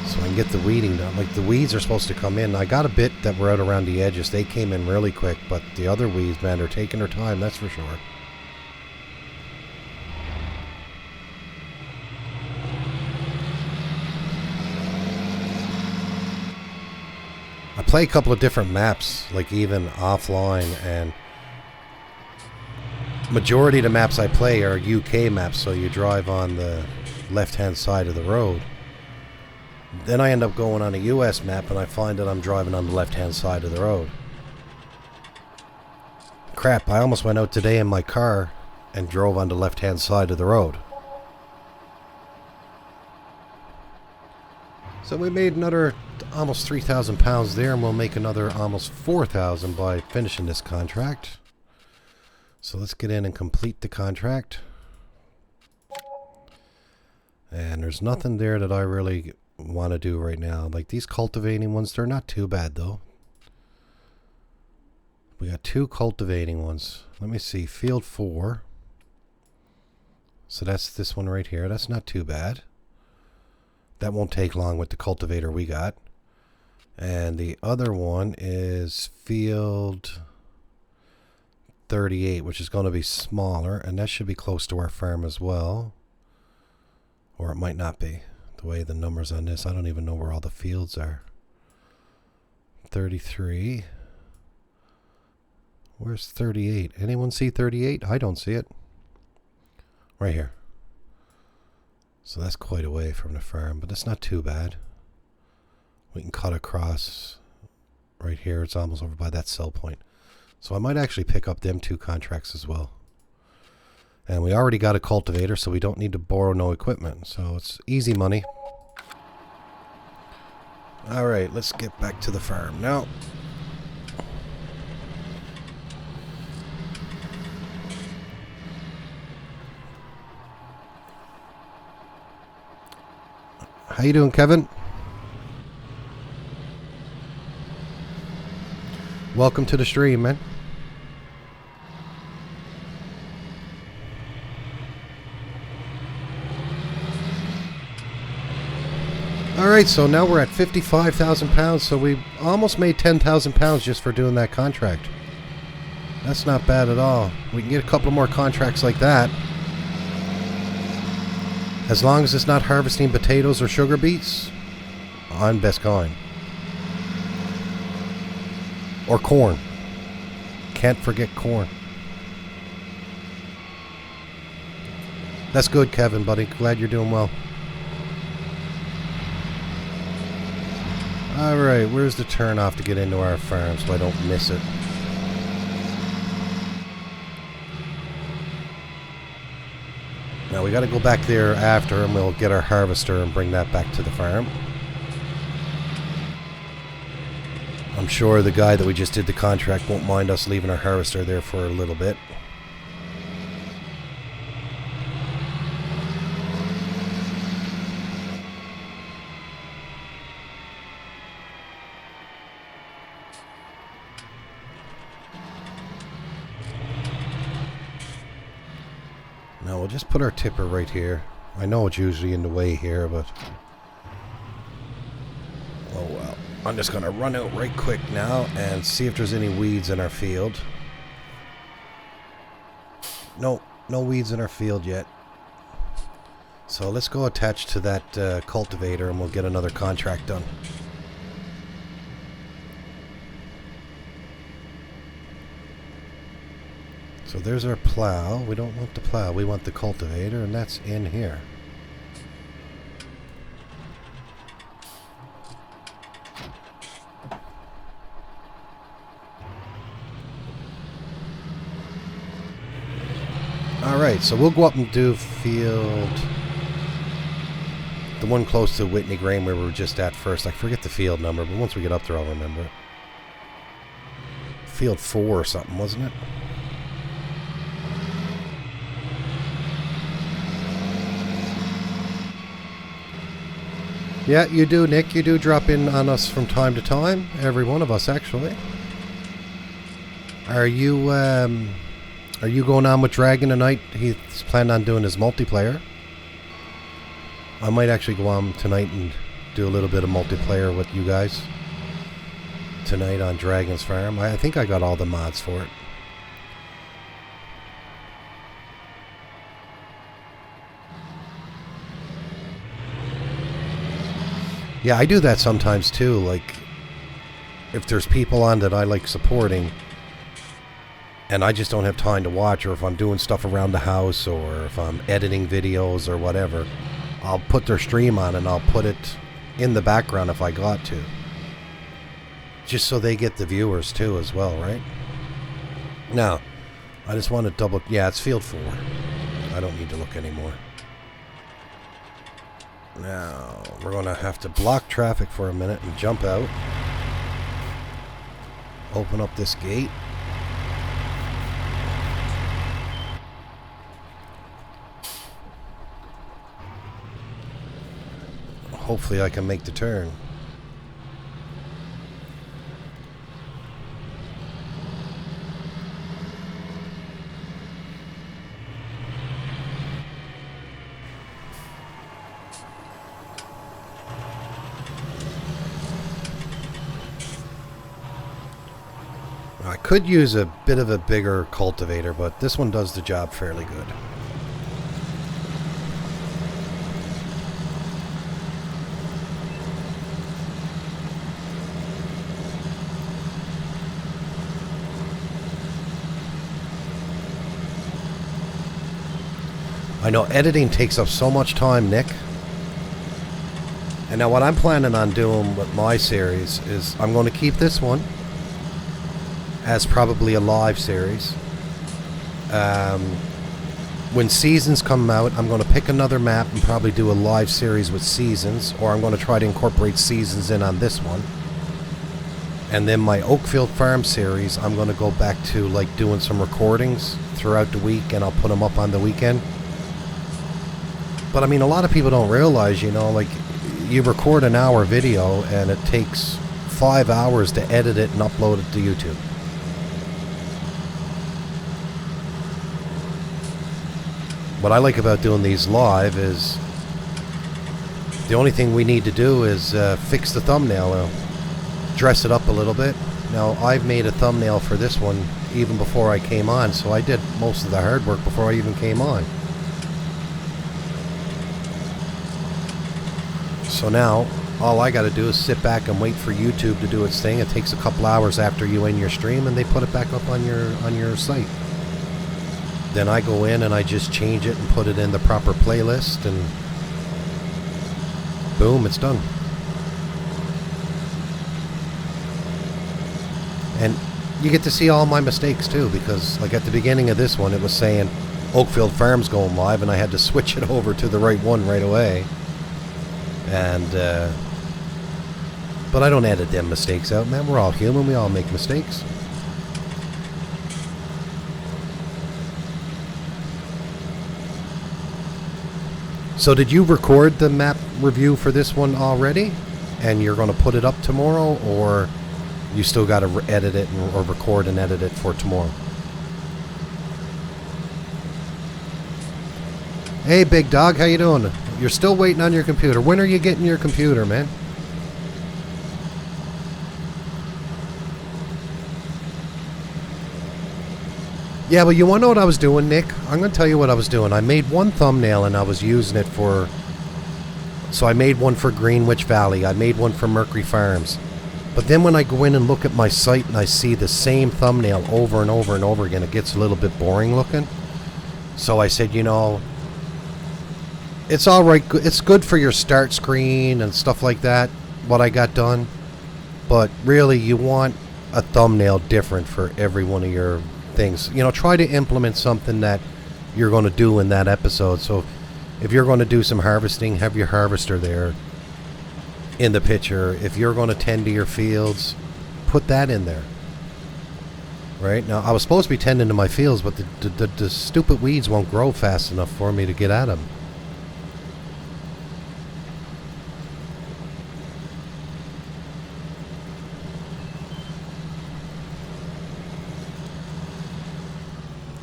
S1: So I can get the weeding done. Like, the weeds are supposed to come in. I got a bit that were out around the edges. They came in really quick, but the other weeds, man, are taking their time, that's for sure. I play a couple of different maps, like even offline, and majority of the maps I play are UK maps, so you drive on the left-hand side of the road. Then I end up going on a US map, and I find that I'm driving on the left-hand side of the road. Crap, I almost went out today in my car and drove on the left-hand side of the road. So we made another almost £3,000 there, and we'll make another almost £4,000 by finishing this contract. So let's get in and complete the contract. And there's nothing there that I really want to do right now. Like these cultivating ones, they're not too bad though. We got 2 cultivating ones. Let me see, field 4. So that's this one right here. That's not too bad. That won't take long with the cultivator we got. And the other one is field 38, which is going to be smaller, and that should be close to our farm as well. Or it might not be. The way the numbers on this, I don't even know where all the fields are. 33. Where's 38? Anyone see 38? I don't see it. Right here. So that's quite away from the farm, but that's not too bad. We can cut across right here. It's almost over by that sell point. So I might actually pick up them 2 contracts as well. And we already got a cultivator, so we don't need to borrow no equipment. So it's easy money. Alright, let's get back to the farm now. How you doing, Kevin? Welcome to the stream, man. Alright, so now we're at 55,000 pounds, so we almost made 10,000 pounds just for doing that contract. That's not bad at all. We can get a couple more contracts like that. As long as it's not harvesting potatoes or sugar beets, I'm best going. Or corn. Can't forget corn. That's good, Kevin, buddy. Glad you're doing well. Alright, where's the turnoff to get into our farm so I don't miss it? Now we gotta go back there after and we'll get our harvester and bring that back to the farm. I'm sure the guy that we just did the contract won't mind us leaving our harvester there for a little bit. Now we'll just put our tipper right here. I know it's usually in the way here, but... oh well. I'm just going to run out right quick now and see if there's any weeds in our field. No weeds in our field yet. So let's go attach to that cultivator and we'll get another contract done. So there's our plow. We don't want the plow, we want the cultivator, and that's in here. Alright, so we'll go up and do field... the one close to Whitney Grain where we were just at first. I forget the field number, but once we get up there I'll remember it. Field 4 or something, wasn't it? Yeah, you do, Nick. You do drop in on us from time to time. Every one of us, actually. Are you going on with Dragon tonight? He's planning on doing his multiplayer. I might actually go on tonight and do a little bit of multiplayer with you guys. Tonight on Dragon's Farm. I think I got all the mods for it. Yeah, I do that sometimes too, like if there's people on that I like supporting and I just don't have time to watch, or if I'm doing stuff around the house or if I'm editing videos or whatever, I'll put their stream on and I'll put it in the background if I got to. Just so they get the viewers too as well, right? Now, I just want to double... yeah, it's field 4. I don't need to look anymore. Now, we're going to have to block traffic for a minute and jump out. Open up this gate. Hopefully I can make the turn. I could use a bit of a bigger cultivator, but this one does the job fairly good. I know editing takes up so much time, Nick. And now what I'm planning on doing with my series is I'm going to keep this one as probably a live series. When seasons come out, I'm going to pick another map and probably do a live series with seasons, or I'm going to try to incorporate seasons in on this one. And then my Oakfield Farm series, I'm going to go back to like doing some recordings throughout the week, and I'll put them up on the weekend. But I mean, a lot of people don't realize, you know, like you record an hour video and it takes 5 hours to edit it and upload it to YouTube. What I like about doing these live is the only thing we need to do is fix the thumbnail, dress it up a little bit. Now, I've made a thumbnail for this one even before I came on, so I did most of the hard work before I even came on. So now, all I got to do is sit back and wait for YouTube to do its thing. It takes a couple hours after you end your stream, and they put it back up on your site. Then I go in and I just change it and put it in the proper playlist, and boom, it's done. And you get to see all my mistakes too, because like at the beginning of this one, it was saying Oakfield Farm's going live, and I had to switch it over to the right one right away. And but I don't edit them mistakes out, man. We're all human. We all make mistakes. So did you record the map review for this one already, and you're going to put it up tomorrow, or you still got to edit it or record and edit it for tomorrow? Hey, big dog, how you doing? You're still waiting on your computer. When are you getting your computer, man? Yeah, but you want to know what I was doing, Nick? I'm going to tell you what I was doing. I made one thumbnail and I was using it for... So I made one for Greenwich Valley. I made one for Mercury Farms. But then when I go in and look at my site and I see the same thumbnail over and over and over again, it gets a little bit boring looking. So I said, you know, it's all right. It's good for your start screen and stuff like that, what I got done. But really, you want a thumbnail different for every one of your things. You know, try to implement something that you're going to do in that episode. So if you're going to do some harvesting, have your harvester there in the picture. If you're going to tend to your fields, put that in there. Right? Now, I was supposed to be tending to my fields, but the stupid weeds won't grow fast enough for me to get at them.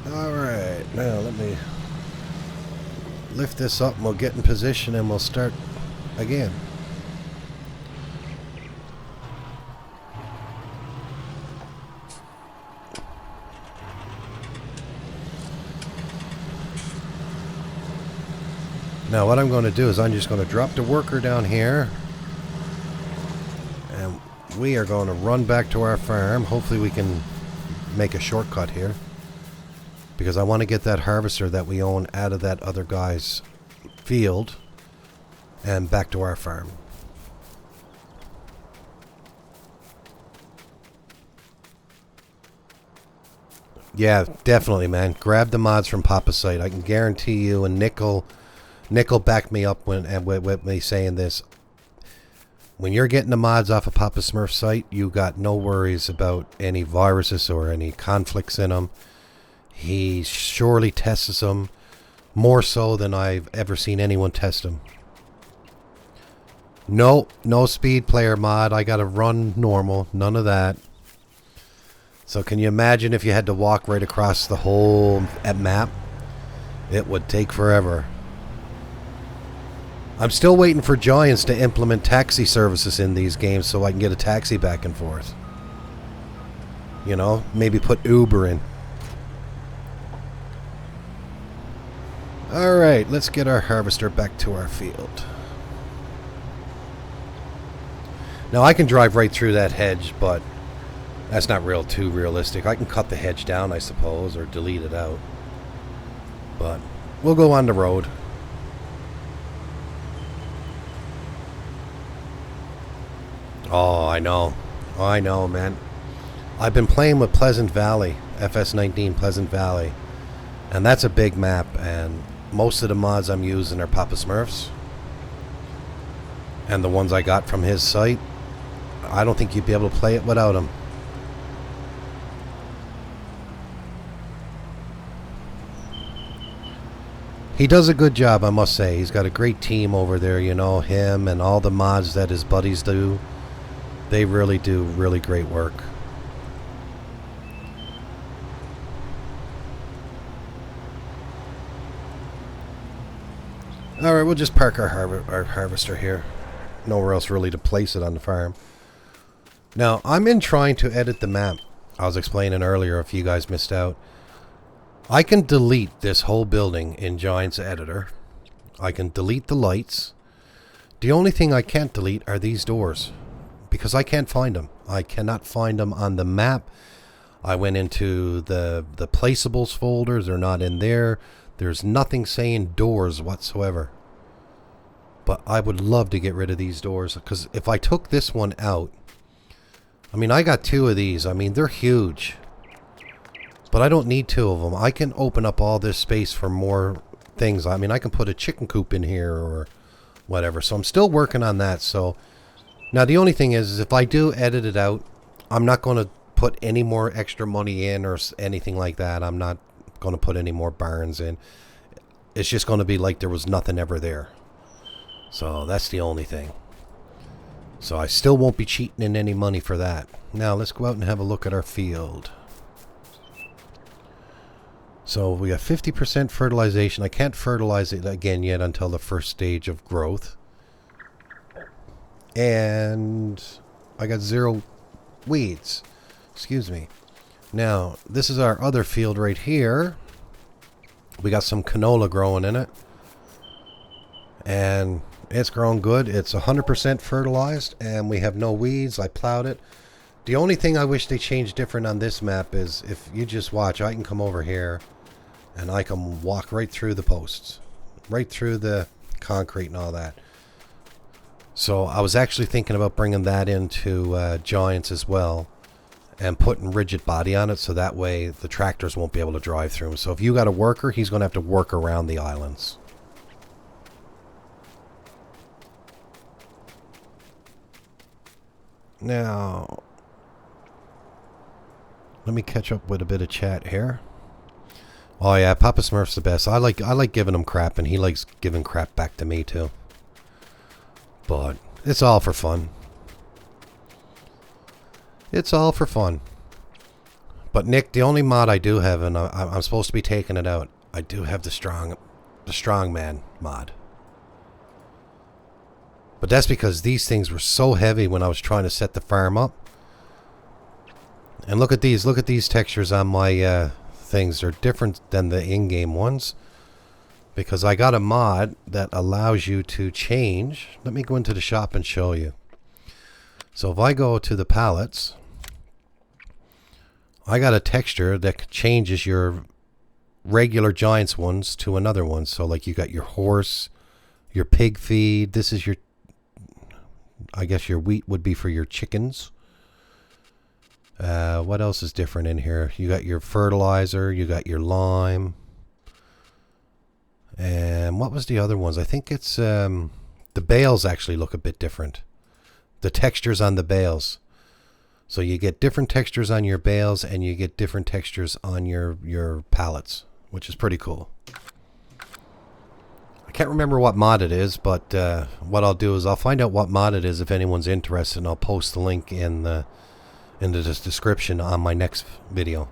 S1: Alright, now let me lift this up and we'll get in position and we'll start again. Now what I'm going to do is I'm just going to drop the worker down here, and we are going to run back to our farm. Hopefully we can make a shortcut here, because I want to get that harvester that we own out of that other guy's field and back to our farm. Yeah, definitely, man. Grab the mods from Papa's site. I can guarantee you, and Nickel backed me up with me saying this. When you're getting the mods off of Papa Smurf's site, you got no worries about any viruses or any conflicts in them. He surely tests them more so than I've ever seen anyone test them. No speed player mod. I gotta run normal. None of that. So can you imagine if you had to walk right across the whole map? It would take forever. I'm still waiting for Giants to implement taxi services in these games so I can get a taxi back and forth. You know, maybe put Uber in. Alright, let's get our harvester back to our field. Now I can drive right through that hedge, but that's not too realistic. I can cut the hedge down, I suppose, or delete it out. But we'll go on the road. Oh, I know. Oh, I know, man. I've been playing with Pleasant Valley, FS19 Pleasant Valley. And that's a big map, and most of the mods I'm using are Papa Smurf's. And the ones I got from his site, I don't think you'd be able to play it without them. He does a good job, I must say. He's got a great team over there, you know, him and all the mods that his buddies do. They really do really great work. Alright, we'll just park our harvester here. Nowhere else really to place it on the farm. Now, I'm in trying to edit the map. I was explaining earlier if you guys missed out. I can delete this whole building in Giants Editor. I can delete the lights. The only thing I can't delete are these doors. Because I can't find them. I cannot find them on the map. I went into the placeables folders. They're not in there. There's nothing saying doors whatsoever. But I would love to get rid of these doors. Because if I took this one out. I mean, I got 2 of these. I mean, they're huge. But I don't need 2 of them. I can open up all this space for more things. I mean, I can put a chicken coop in here or whatever. So I'm still working on that. So now the only thing is if I do edit it out, I'm not going to put any more extra money in or anything like that. I'm not going to put any more barns in. It's just going to be like there was nothing ever there. So that's the only thing. So I still won't be cheating in any money for that. Now let's go out and have a look at our field. So we got 50% fertilization. I can't fertilize it again yet until the first stage of growth. And I got 0 weeds. Excuse me. Now, this is our other field right here. We got some canola growing in it. And it's grown good. It's 100% fertilized and we have no weeds. I plowed it. The only thing I wish they changed different on this map is if you just watch, I can come over here and I can walk right through the posts. Right through the concrete and all that. So I was actually thinking about bringing that into Giants as well. And putting rigid body on it so that way the tractors won't be able to drive through them. So if you got a worker, he's going to have to work around the islands. Now, let me catch up with a bit of chat here. Oh yeah, Papa Smurf's the best. I like giving him crap and he likes giving crap back to me too. But it's all for fun. It's all for fun. But Nick, the only mod I do have, and I'm supposed to be taking it out, I do have the strongman mod. But that's because these things were so heavy when I was trying to set the farm up. And look at these textures on my things. They're different than the in-game ones. Because I got a mod that allows you to change. Let me go into the shop and show you. So if I go to the palettes, I got a texture that changes your regular Giants ones to another one. So like you got your horse, your pig feed. This is your, I guess your wheat would be for your chickens. What else is different in here? You got your fertilizer, you got your lime. And what was the other ones? I think it's the bales actually look a bit different. The textures on the bales. So you get different textures on your bales and you get different textures on your pallets, which is pretty cool. I can't remember what mod it is, but what I'll do is I'll find out what mod it is if anyone's interested, and I'll post the link in the description on my next video.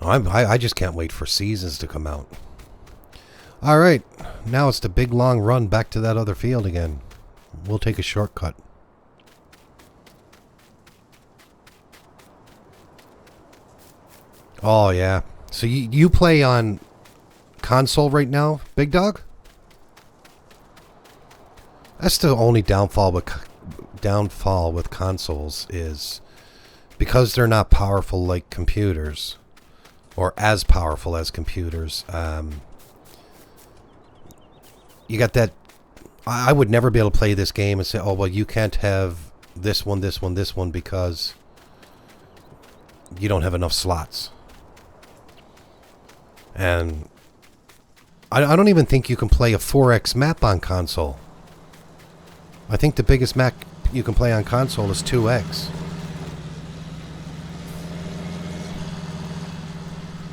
S1: I just can't wait for seasons to come out. Alright, now it's the big long run back to that other field again. We'll take a shortcut. Oh yeah. So you play on console right now, Big Dog? That's the only downfall with consoles is because they're not powerful like computers, or as powerful as computers. You got that. I would never be able to play this game and say, oh well, you can't have this one, this one, this one because you don't have enough slots. And I don't even think you can play a 4X map on console. I think the biggest map you can play on console is 2X.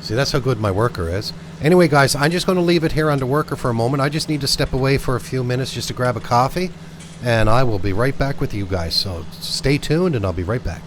S1: See, that's how good my worker is. Anyway, guys, I'm just going to leave it here under worker for a moment. I just need to step away for a few minutes just to grab a coffee, and I will be right back with you guys. So stay tuned, and I'll be right back.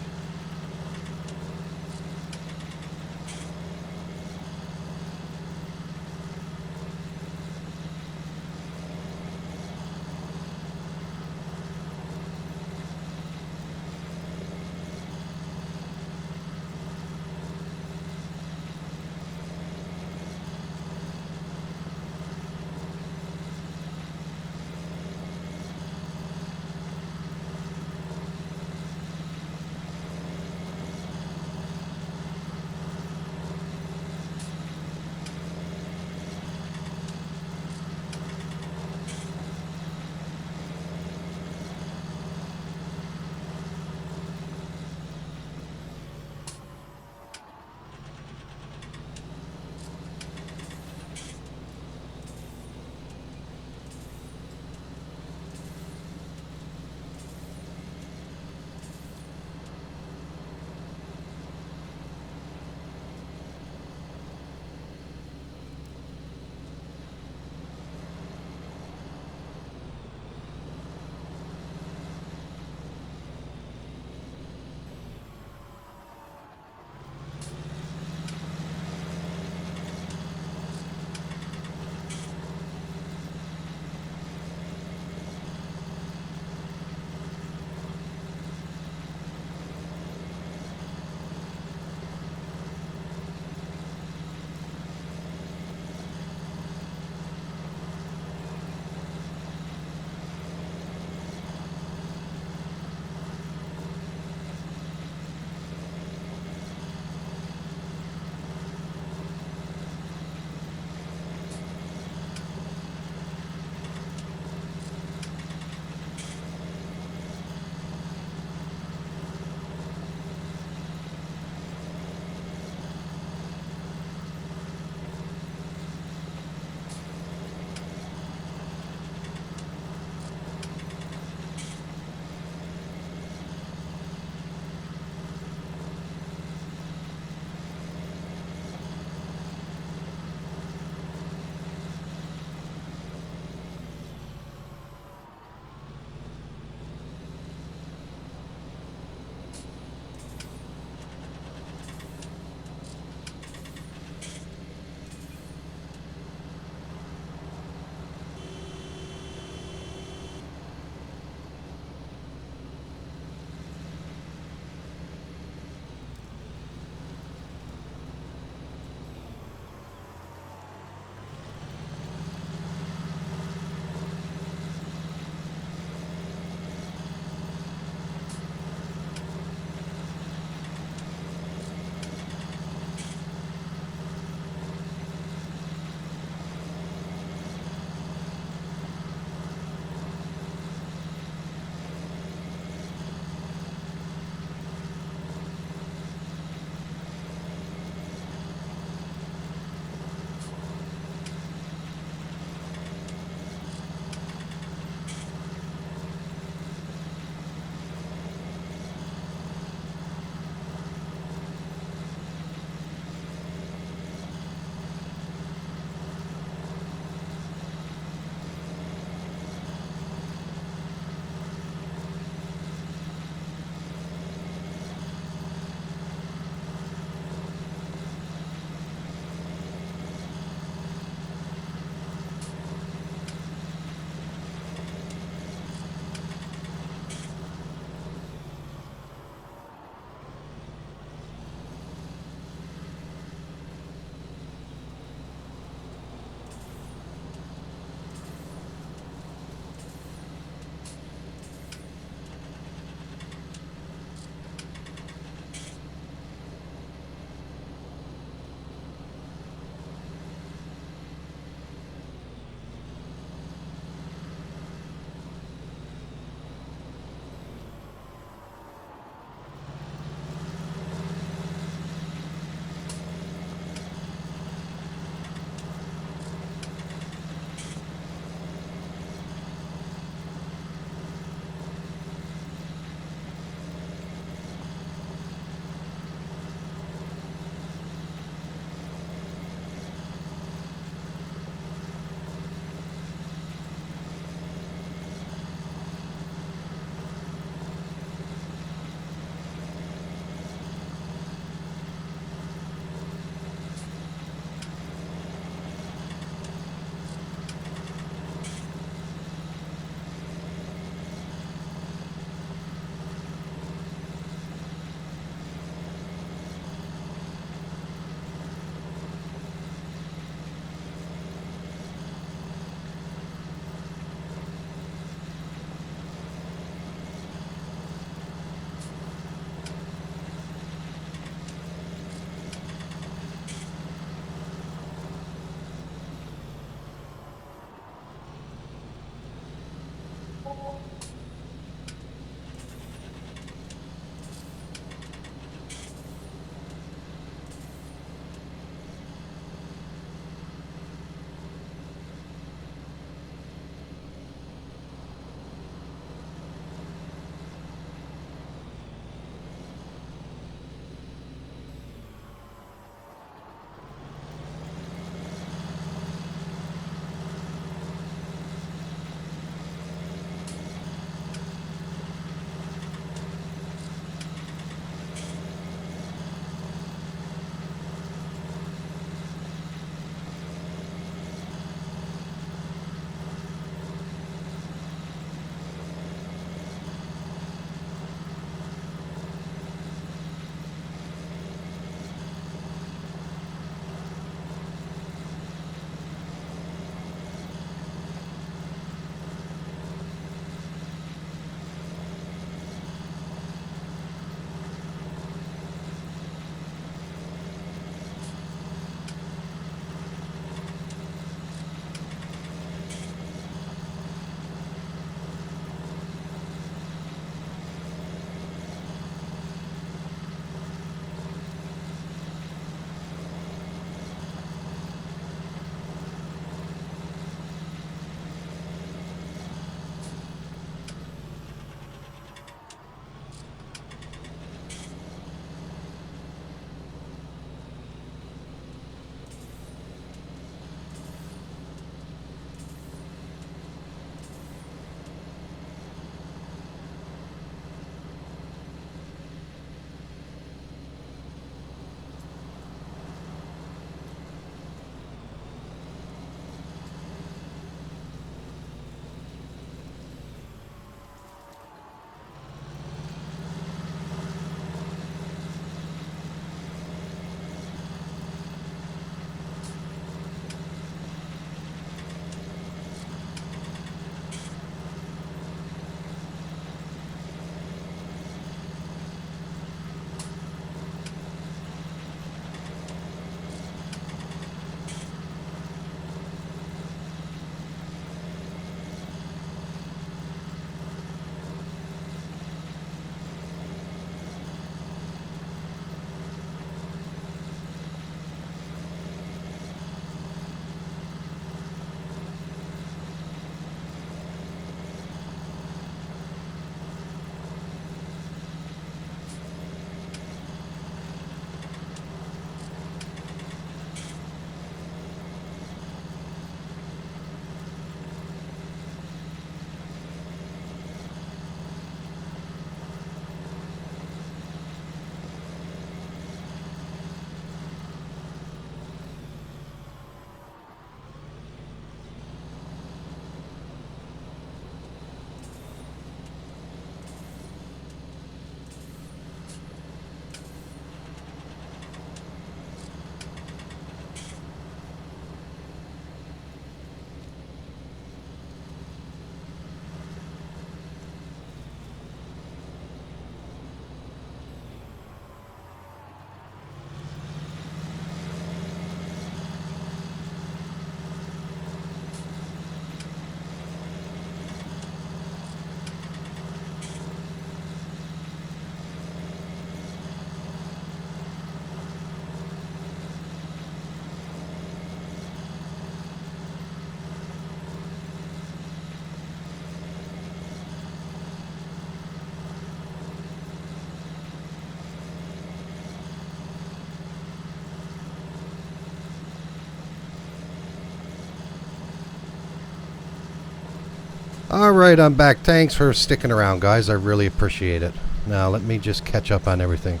S1: Alright, I'm back. Thanks for sticking around, guys. I really appreciate it. Now, let me just catch up on everything.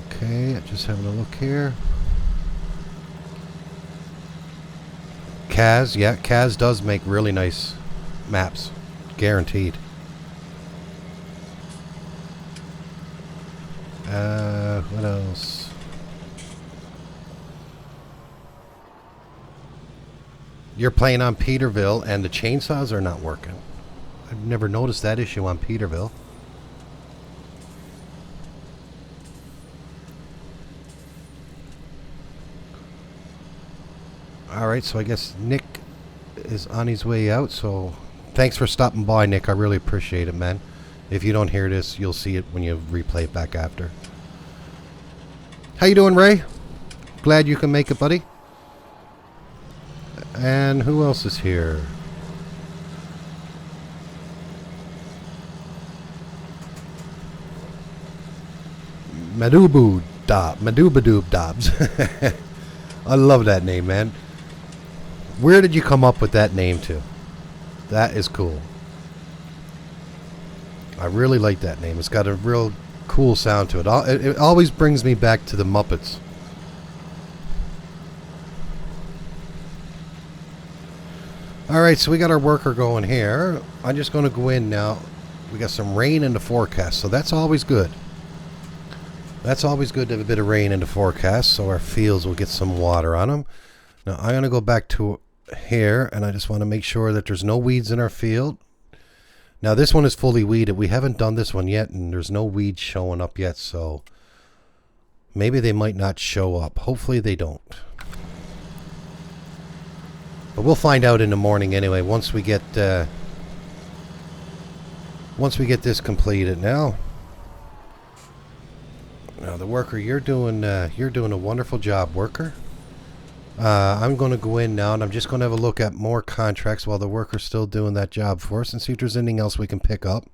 S1: Okay, just having a look here. Kaz, yeah, Kaz does make really nice maps. Guaranteed. What else? You're playing on Peterville and the chainsaws are not working. I've never noticed that issue on Peterville. Alright, so I guess Nick is on his way out, so thanks for stopping by, Nick. I really appreciate it, man. If you don't hear this, you'll see it when you replay it back after. How you doing, Ray? Glad you can make it, buddy. And who else is here? Madubadoob Dobbs. I love that name, man. Where did you come up with that name to? That is cool. I really like that name. It's got a real cool sound to it. It always brings me back to the Muppets. Alright, so we got our worker going here. I'm just going to go in now. We got some rain in the forecast, so that's always good. That's always good to have a bit of rain in the forecast, so our fields will get some water on them. Now, I'm going to go back to here, and I just want to make sure that there's no weeds in our field. Now, this one is fully weeded. We haven't done this one yet, and there's no weeds showing up yet, so maybe they might not show up. Hopefully they don't. But we'll find out in the morning anyway, once we get this completed. Now, the worker, you're doing a wonderful job, worker. I'm going to go in now, and I'm just going to have a look at more contracts while the worker's still doing that job for us and see if there's anything else we can pick up.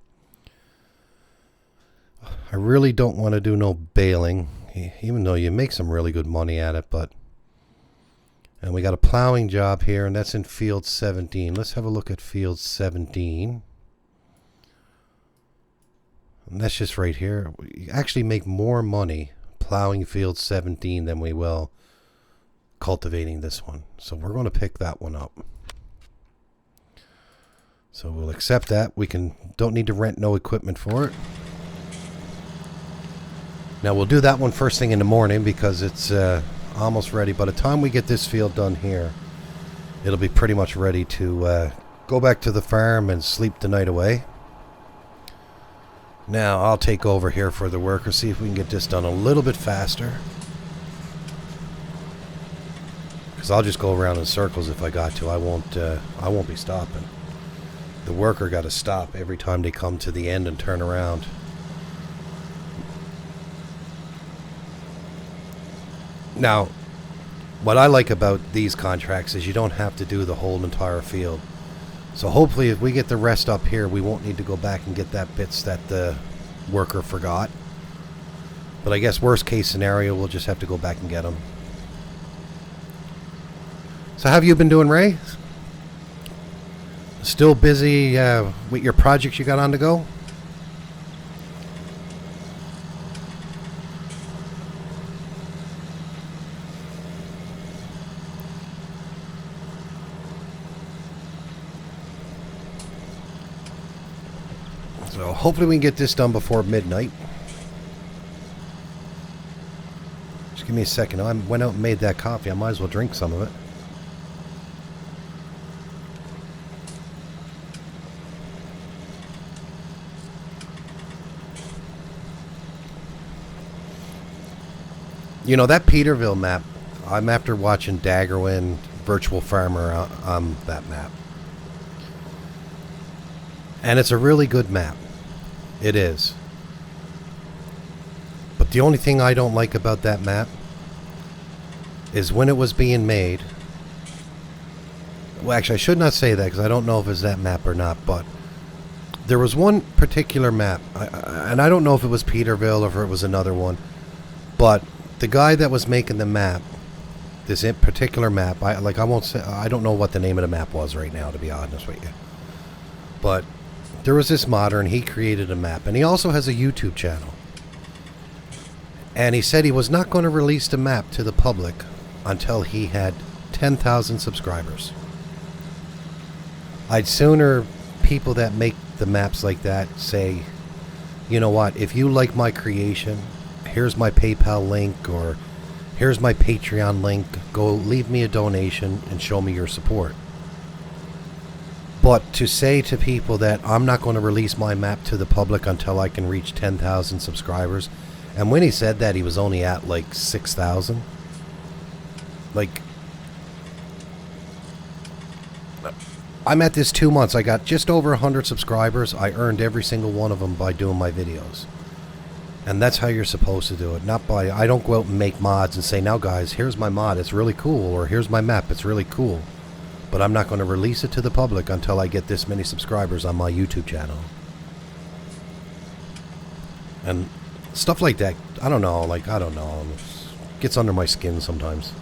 S1: I really don't want to do no baling, even though you make some really good money at it, but... And we got a plowing job here, and that's in field 17. Let's have a look at field 17. And that's just right here. We actually make more money plowing field 17 than we will cultivating this one. So we're going to pick that one up. So we'll accept that. We don't need to rent no equipment for it. Now we'll do that one first thing in the morning because it's almost ready. By the time we get this field done here, it'll be pretty much ready to go back to the farm and sleep the night away. Now I'll take over here for the worker, see if we can get this done a little bit faster. Because I'll just go around in circles if I got to. I won't be stopping. The worker got to stop every time they come to the end and turn around. Now, what I like about these contracts is you don't have to do the whole entire field. So hopefully if we get the rest up here, we won't need to go back and get that bits that the worker forgot. But I guess worst case scenario, we'll just have to go back and get them. So how have you been doing, Ray? Still busy with your projects you got on the go? So hopefully we can get this done before midnight. Just give me a second. I went out and made that coffee. I might as well drink some of it. You know, that Peterville map, I'm after watching Daggerwin Virtual Farmer on that map. And it's a really good map. It is. But the only thing I don't like about that map is when it was being made. Well, actually, I should not say that because I don't know if it's that map or not, but there was one particular map, and I don't know if it was Peterville or if it was another one, but the guy that was making the map this particular map. I won't say. I don't know what the name of the map was right now, to be honest with you. But there was this modder, and he created a map, and he also has a YouTube channel. And he said he was not going to release the map to the public until he had 10,000 subscribers. I'd sooner people that make the maps like that say, you know what, if you like my creation, here's my PayPal link, or here's my Patreon link, go leave me a donation and show me your support. But to say to people that I'm not going to release my map to the public until I can reach 10,000 subscribers, and when he said that, he was only at like 6,000. Like, I'm at this 2 months. I got just over 100 subscribers. I earned every single one of them by doing my videos. And that's how you're supposed to do it. Not by, I don't go out and make mods and say, now guys, here's my mod, it's really cool. Or here's my map, it's really cool. But I'm not going to release it to the public until I get this many subscribers on my YouTube channel. And stuff like that, I don't know. It gets under my skin sometimes.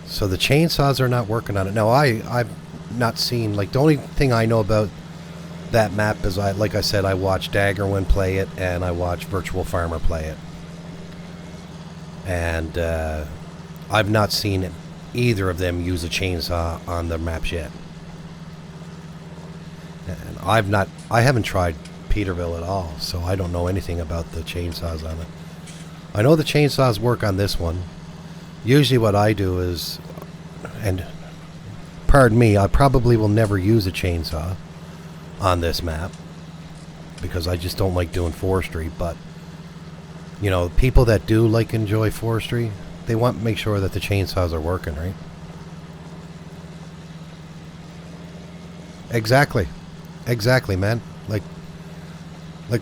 S1: So the chainsaws are not working on it. Now, I've not seen, like, the only thing I know about that map is, like I said, I watched Daggerwin play it, and I watched Virtual Farmer play it. And I've not seen either of them use a chainsaw on their maps yet. And I haven't tried Peterville at all, so I don't know anything about the chainsaws on it. I know the chainsaws work on this one. Usually what I do is, and pardon me, I probably will never use a chainsaw on this map because I just don't like doing forestry. But, you know, people that do enjoy forestry, they want to make sure that the chainsaws are working, right? Exactly, man. Like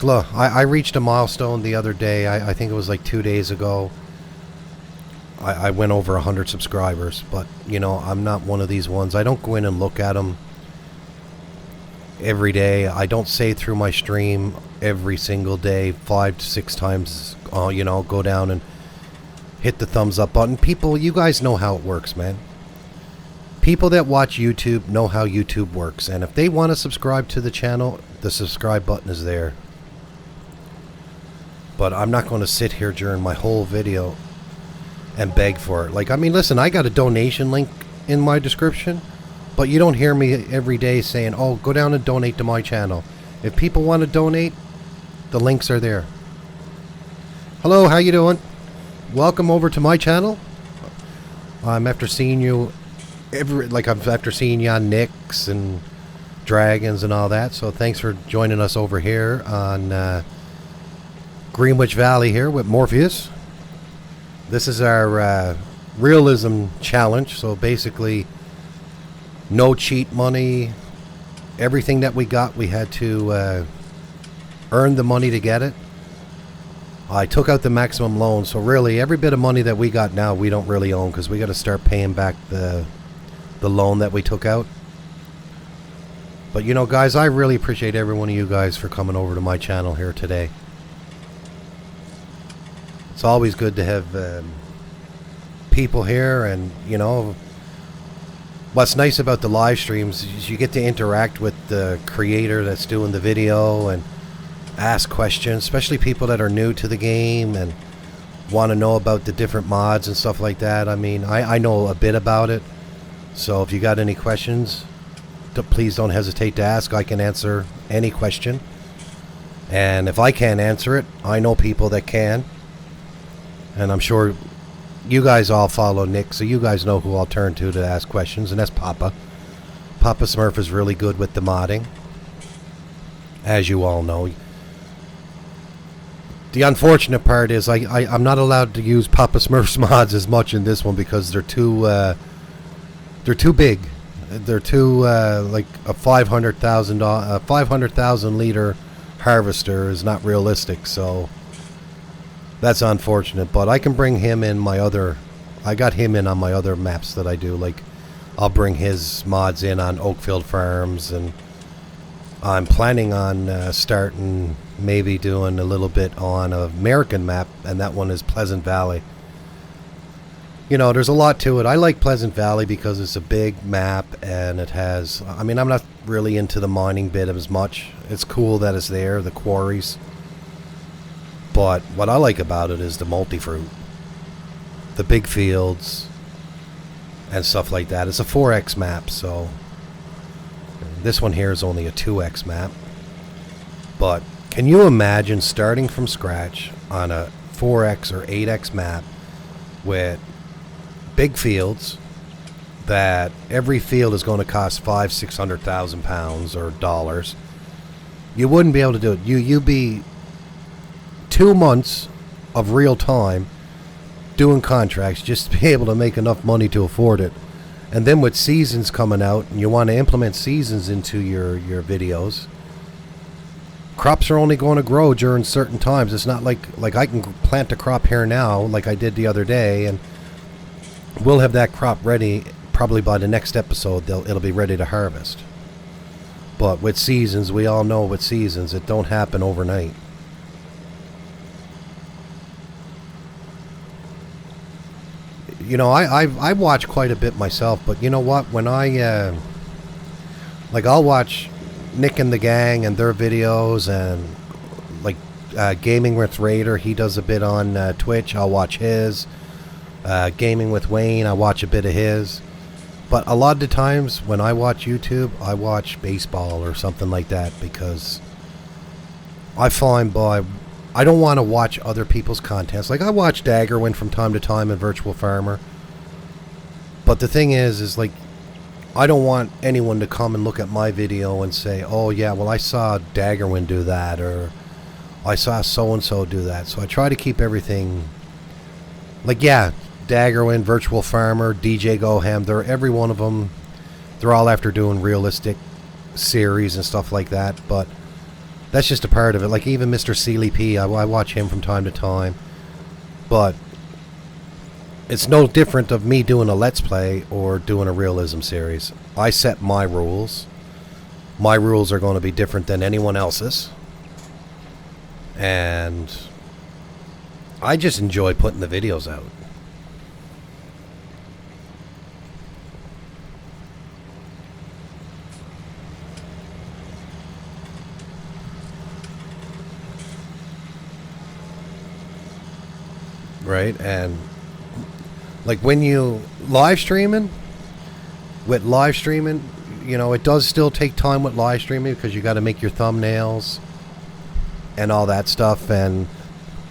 S1: look, I reached a milestone the other day. I think it was like 2 days ago. I went over 100 subscribers, but, you know, I'm not one of these ones. I don't go in and look at them every day. I don't say through my stream every single day 5 to 6 times, you know, go down and hit the thumbs up button. People, you guys know how it works, man. People that watch YouTube know how YouTube works, and if they want to subscribe to the channel, the subscribe button is there. But I'm not going to sit here during my whole video and beg for it. Like, I mean, listen, I got a donation link in my description, but you don't hear me every day saying, oh, go down and donate to my channel. If people want to donate, the links are there. Hello, how you doing? Welcome over to my channel. I'm after seeing you after seeing you on Nyx and Dragons and all that, so thanks for joining us over here on Greenwich Valley here with Morpheus. This is our realism challenge. So basically, no cheat money. Everything that we got, we had to earn the money to get it. I took out the maximum loan, so really every bit of money that we got now, we don't really own, because we got to start paying back the loan that we took out. But, you know, guys, I really appreciate every one of you guys for coming over to my channel here today. It's always good to have people here, and, you know, what's nice about the live streams is you get to interact with the creator that's doing the video and ask questions, especially people that are new to the game and want to know about the different mods and stuff like that. I mean, I know a bit about it, so if you got any questions, please don't hesitate to ask. I can answer any question, and if I can't answer it, I know people that can. And I'm sure you guys all follow Nick, so you guys know who I'll turn to ask questions, and that's Papa. Papa Smurf is really good with the modding, as you all know. The unfortunate part is I'm not allowed to use Papa Smurf's mods as much in this one because they're too big. They're too like a 500,000 liter harvester is not realistic, so that's unfortunate. But I can bring him in I got him in on my other maps that I do. Like, I'll bring his mods in on Oakfield Farms, and I'm planning on starting maybe doing a little bit on an American map, and that one is Pleasant Valley. You know, there's a lot to it. I like Pleasant Valley because it's a big map, and it has, I mean, I'm not really into the mining bit as much. It's cool that it's there, the quarries. But what I like about it is the multi-fruit. The big fields and stuff like that. It's a 4X map, so this one here is only a 2X map. But can you imagine starting from scratch on a 4X or 8X map with big fields that every field is going to cost £500,000-600,000 or dollars? You wouldn't be able to do it. You'd be 2 months of real time doing contracts just to be able to make enough money to afford it. And then with seasons coming out, and you want to implement seasons into your videos, crops are only going to grow during certain times. It's not like I can plant a crop here now like I did the other day, and we'll have that crop ready probably by the next episode. It'll be ready to harvest. But with seasons, we all know with seasons, it don't happen overnight. You know, I watch quite a bit myself, but you know what? When I'll watch Nick and the gang and their videos, and like Gaming with Raider, he does a bit on Twitch. I'll watch his. Gaming with Wayne, I watch a bit of his. But a lot of the times when I watch YouTube, I watch baseball or something like that, because I find I don't want to watch other people's contents. Like, I watch Daggerwin from time to time and Virtual Farmer. But the thing is like, I don't want anyone to come and look at my video and say, oh yeah, well I saw Daggerwin do that, or I saw so-and-so do that. So I try to keep everything, like, yeah, Daggerwin, Virtual Farmer, DJ Goham, every one of them, they're all after doing realistic series and stuff like that, but that's just a part of it. Like, even Mr. Sealy P, I watch him from time to time, but it's no different of me doing a Let's Play or doing a realism series. I set my rules. My rules are going to be different than anyone else's, and I just enjoy putting the videos out. Right? And like, when you live streaming, you know, it does still take time with live streaming, because you got to make your thumbnails and all that stuff. And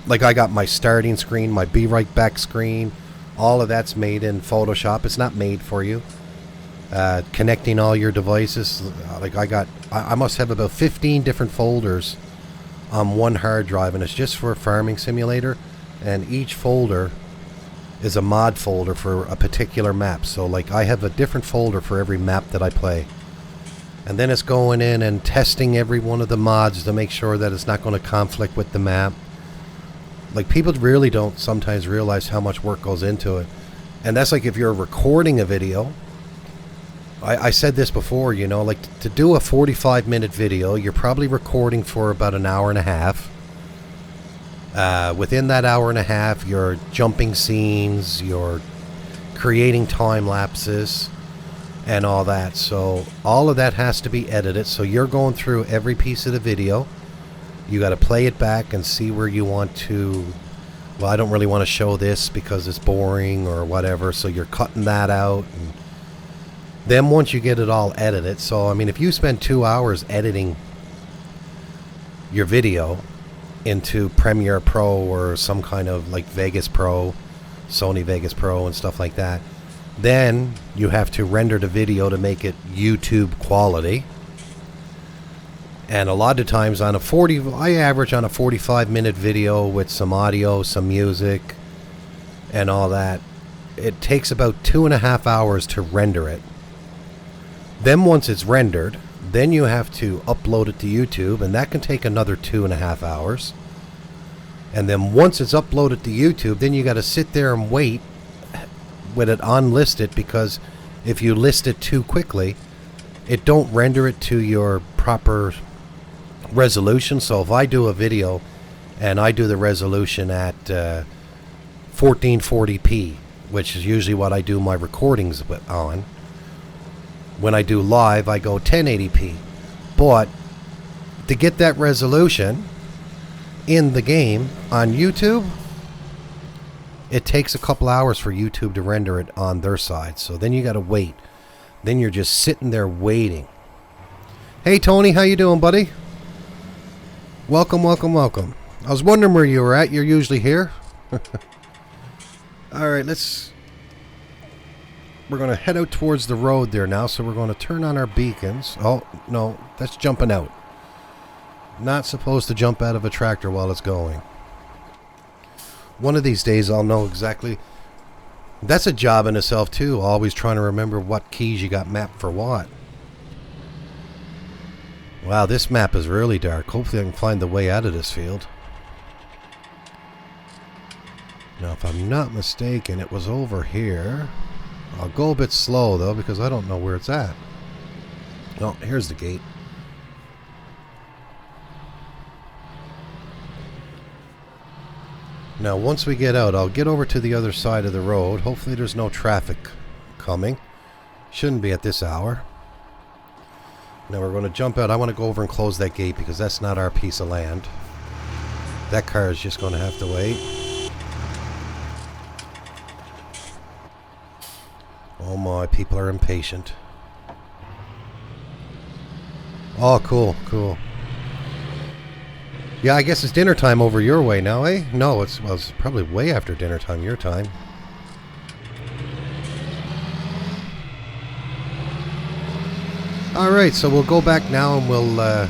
S1: like, I got my starting screen, my be right back screen, all of that's made in Photoshop. It's not made for you. Connecting all your devices, like, I must have about 15 different folders on one hard drive, and it's just for Farming Simulator. And each folder is a mod folder for a particular map. So like, I have a different folder for every map that I play. And then it's going in and testing every one of the mods to make sure that it's not going to conflict with the map. Like, people really don't sometimes realize how much work goes into it. And that's like, if you're recording a video. I said this before, you know, like, to do a 45-minute video, you're probably recording for about an hour and a half. Within that hour and a half, you're jumping scenes, you're creating time lapses and all that. So all of that has to be edited. So you're going through every piece of the video. You got to play it back and see where you want to. Well, I don't really want to show this because it's boring or whatever. So you're cutting that out. And then once you get it all edited, so I mean, if you spend 2 hours editing your video into Premiere Pro or some kind of like Vegas Pro, Sony Vegas Pro and stuff like that, then you have to render the video to make it YouTube quality. And a lot of times I average on a 45-minute video with some audio, some music and all that, it takes about 2.5 hours to render it. Then once it's rendered, then you have to upload it to YouTube, and that can take another 2.5 hours. And then once it's uploaded to YouTube, then you got to sit there and wait with it unlisted, because if you list it too quickly, it don't render it to your proper resolution. So if I do a video and I do the resolution at 1440p, which is usually what I do my recordings on, when I do live I go 1080p. But to get that resolution in the game on YouTube, it takes a couple hours for YouTube to render it on their side. So then you got to wait. Then you're just sitting there waiting. Hey Tony, how you doing, buddy? Welcome, welcome, welcome. I was wondering where you were at. You're usually here. Alright, we're going to head out towards the road there now. So we're going to turn on our beacons. Oh, no, that's jumping out. Not supposed to jump out of a tractor while it's going. One of these days I'll know exactly. That's a job in itself too. Always trying to remember what keys you got mapped for what. Wow, this map is really dark. Hopefully I can find the way out of this field. Now if I'm not mistaken, it was over here. I'll go a bit slow though because I don't know where it's at. Oh, here's the gate. Now once we get out, I'll get over to the other side of the road. Hopefully there's no traffic coming. Shouldn't be at this hour. Now we're going to jump out. I want to go over and close that gate because that's not our piece of land. That car is just going to have to wait. Oh my, people are impatient. Oh, cool, cool. Yeah, I guess it's dinner time over your way now, eh? No, it's probably way after dinner time your time. Alright, so we'll go back now and we'll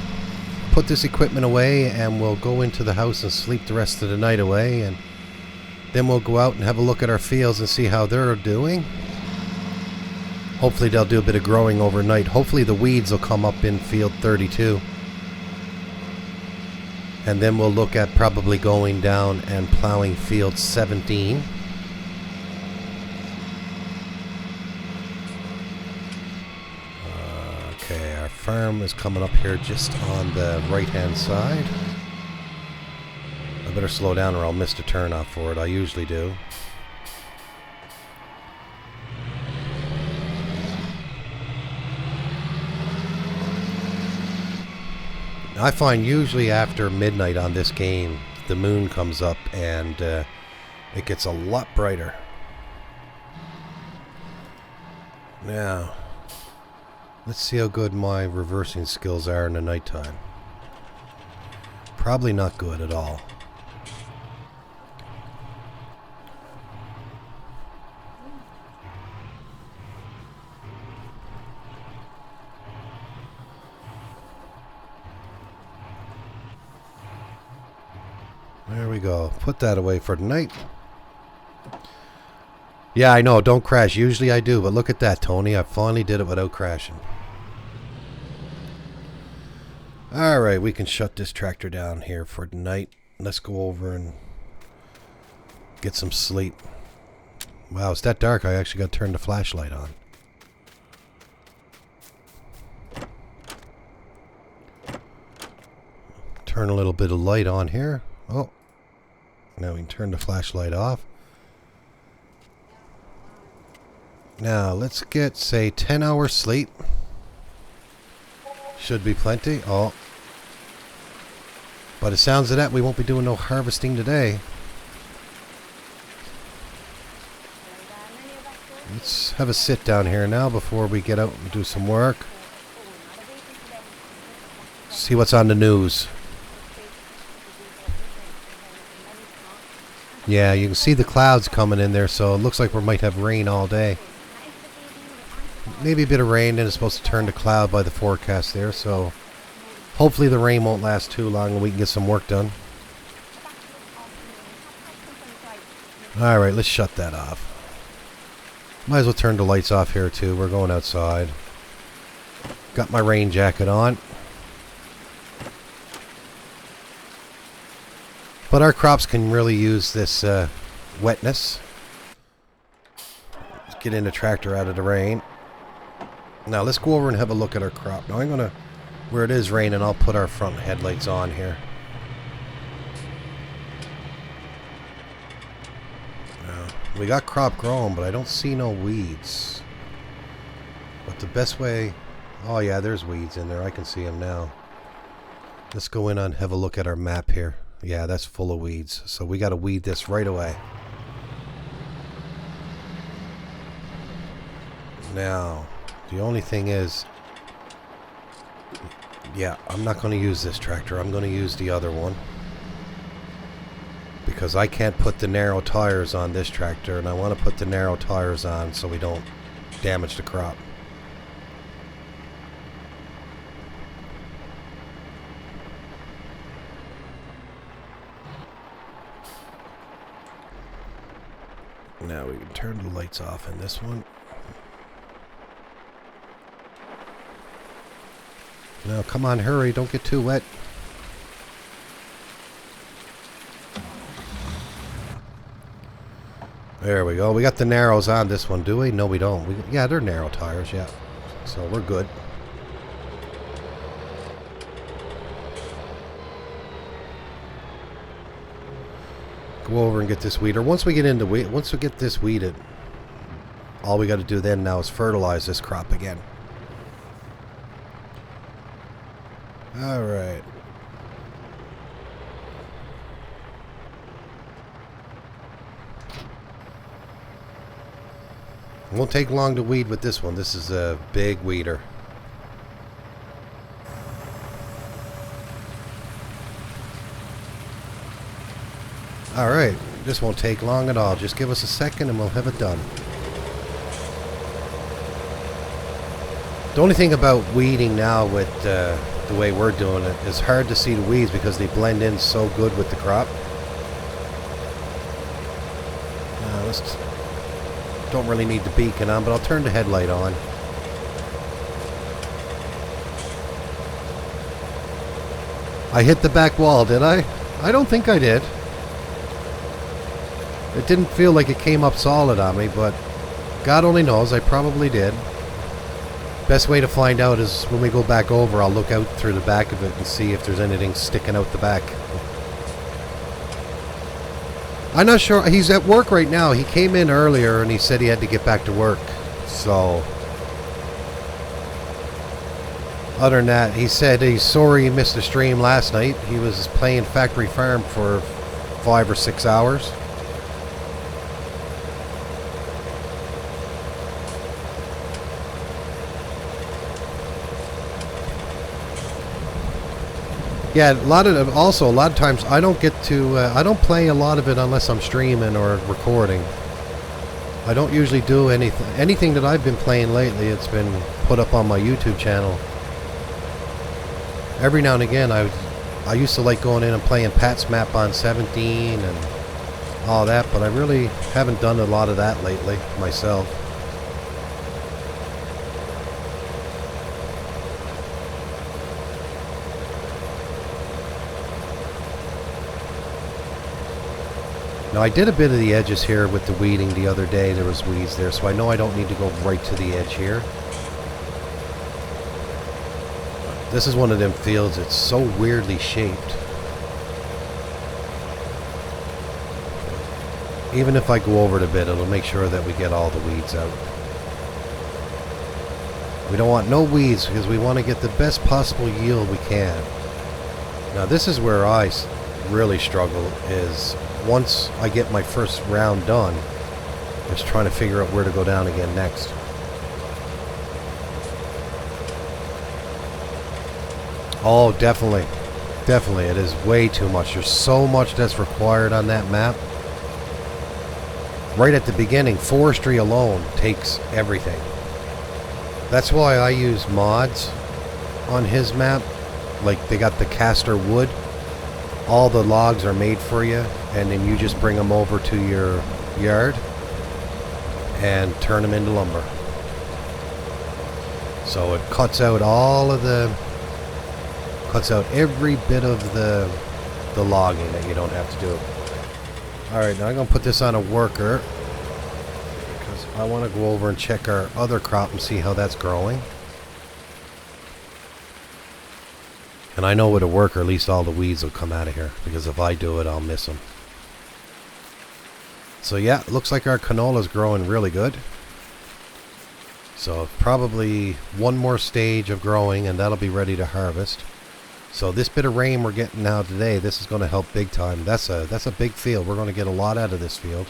S1: put this equipment away and we'll go into the house and sleep the rest of the night away, and then we'll go out and have a look at our fields and see how they're doing. Hopefully they'll do a bit of growing overnight. Hopefully the weeds will come up in field 32. And then we'll look at probably going down and plowing field 17. Okay, our farm is coming up here just on the right-hand side. I better slow down or I'll miss the turnoff for it. I usually do. I find usually after midnight on this game, the moon comes up and it gets a lot brighter. Now, let's see how good my reversing skills are in the nighttime. Probably not good at all. There we go. Put that away for tonight. Yeah, I know. Don't crash. Usually I do, but look at that, Tony. I finally did it without crashing. Alright, we can shut this tractor down here for tonight. Let's go over and get some sleep. Wow, it's that dark. I actually got to turn the flashlight on. Turn a little bit of light on here. Oh. Now we can turn the flashlight off. Now let's get, say, 10 hours sleep. Should be plenty. Oh. By the sounds of that, we won't be doing no harvesting today. Let's have a sit down here now before we get out and do some work. See what's on the news. Yeah, you can see the clouds coming in there, so it looks like we might have rain all day. Maybe a bit of rain, and it's supposed to turn to cloud by the forecast there, so hopefully the rain won't last too long and we can get some work done. Alright, let's shut that off. Might as well turn the lights off here too. We're going outside. Got my rain jacket on. But our crops can really use this wetness. Let's get in the tractor out of the rain. Now let's go over and have a look at our crop. Now I'm going to Where it is raining, I'll put our front headlights on here. We got crop growing, but I don't see no weeds. But the best way... Oh yeah, there's weeds in there. I can see them now. Let's go in and have a look at our map here. Yeah, that's full of weeds. So we got to weed this right away. Now, the only thing is... Yeah, I'm not going to use this tractor. I'm going to use the other one. Because I can't put the narrow tires on this tractor, and I want to put the narrow tires on so we don't damage the crop. Now we can turn the lights off in this one. Now come on, hurry, don't get too wet. There we go. We got the narrows on this one, do we? No, we don't. Yeah, they're narrow tires, yeah. So we're good. Go over and get this weeder. Once we get this weeded, all we got to do then now is fertilize this crop again. All right. It won't take long to weed with this one. This is a big weeder. Alright, this won't take long at all. Just give us a second and we'll have it done. The only thing about weeding now with the way we're doing it is hard to see the weeds because they blend in so good with the crop. Don't really need the beacon on, but I'll turn the headlight on. I hit the back wall, did I? I don't think I did. It didn't feel like it came up solid on me, but God only knows, I probably did. Best way to find out is when we go back over, I'll look out through the back of it and see if there's anything sticking out the back. I'm not sure. He's at work right now. He came in earlier and he said he had to get back to work. So, other than that, he said he's sorry he missed the stream last night. He was playing Factory Farm for 5 or 6 hours. Yeah, a lot of times I don't get to, I don't play a lot of it unless I'm streaming or recording. I don't usually do anything that I've been playing lately. It's been put up on my YouTube channel. Every now and again, I used to like going in and playing Pat's Map on 17 and all that, but I really haven't done a lot of that lately myself. Now I did a bit of the edges here with the weeding the other day. There was weeds there, so I know I don't need to go right to the edge here. This is one of them fields. It's so weirdly shaped. Even if I go over it a bit, it'll make sure that we get all the weeds out. We don't want no weeds because we want to get the best possible yield we can. Now this is where I really struggle, is once I get my first round done, just trying to figure out where to go down again next. Oh, definitely. Definitely. It is way too much. There's so much that's required on that map. Right at the beginning, forestry alone takes everything. That's why I use mods on his map. Like, they got the caster wood. All the logs are made for you, and then you just bring them over to your yard and turn them into lumber. So it cuts out every bit of the logging that you don't have to do. Alright, now I'm going to put this on a worker because I want to go over and check our other crop and see how that's growing. And I know with a worker, at least all the weeds will come out of here. Because if I do it, I'll miss them. So yeah, it looks like our canola's growing really good. So probably one more stage of growing and that'll be ready to harvest. So this bit of rain we're getting now today, this is going to help big time. That's a big field. We're going to get a lot out of this field.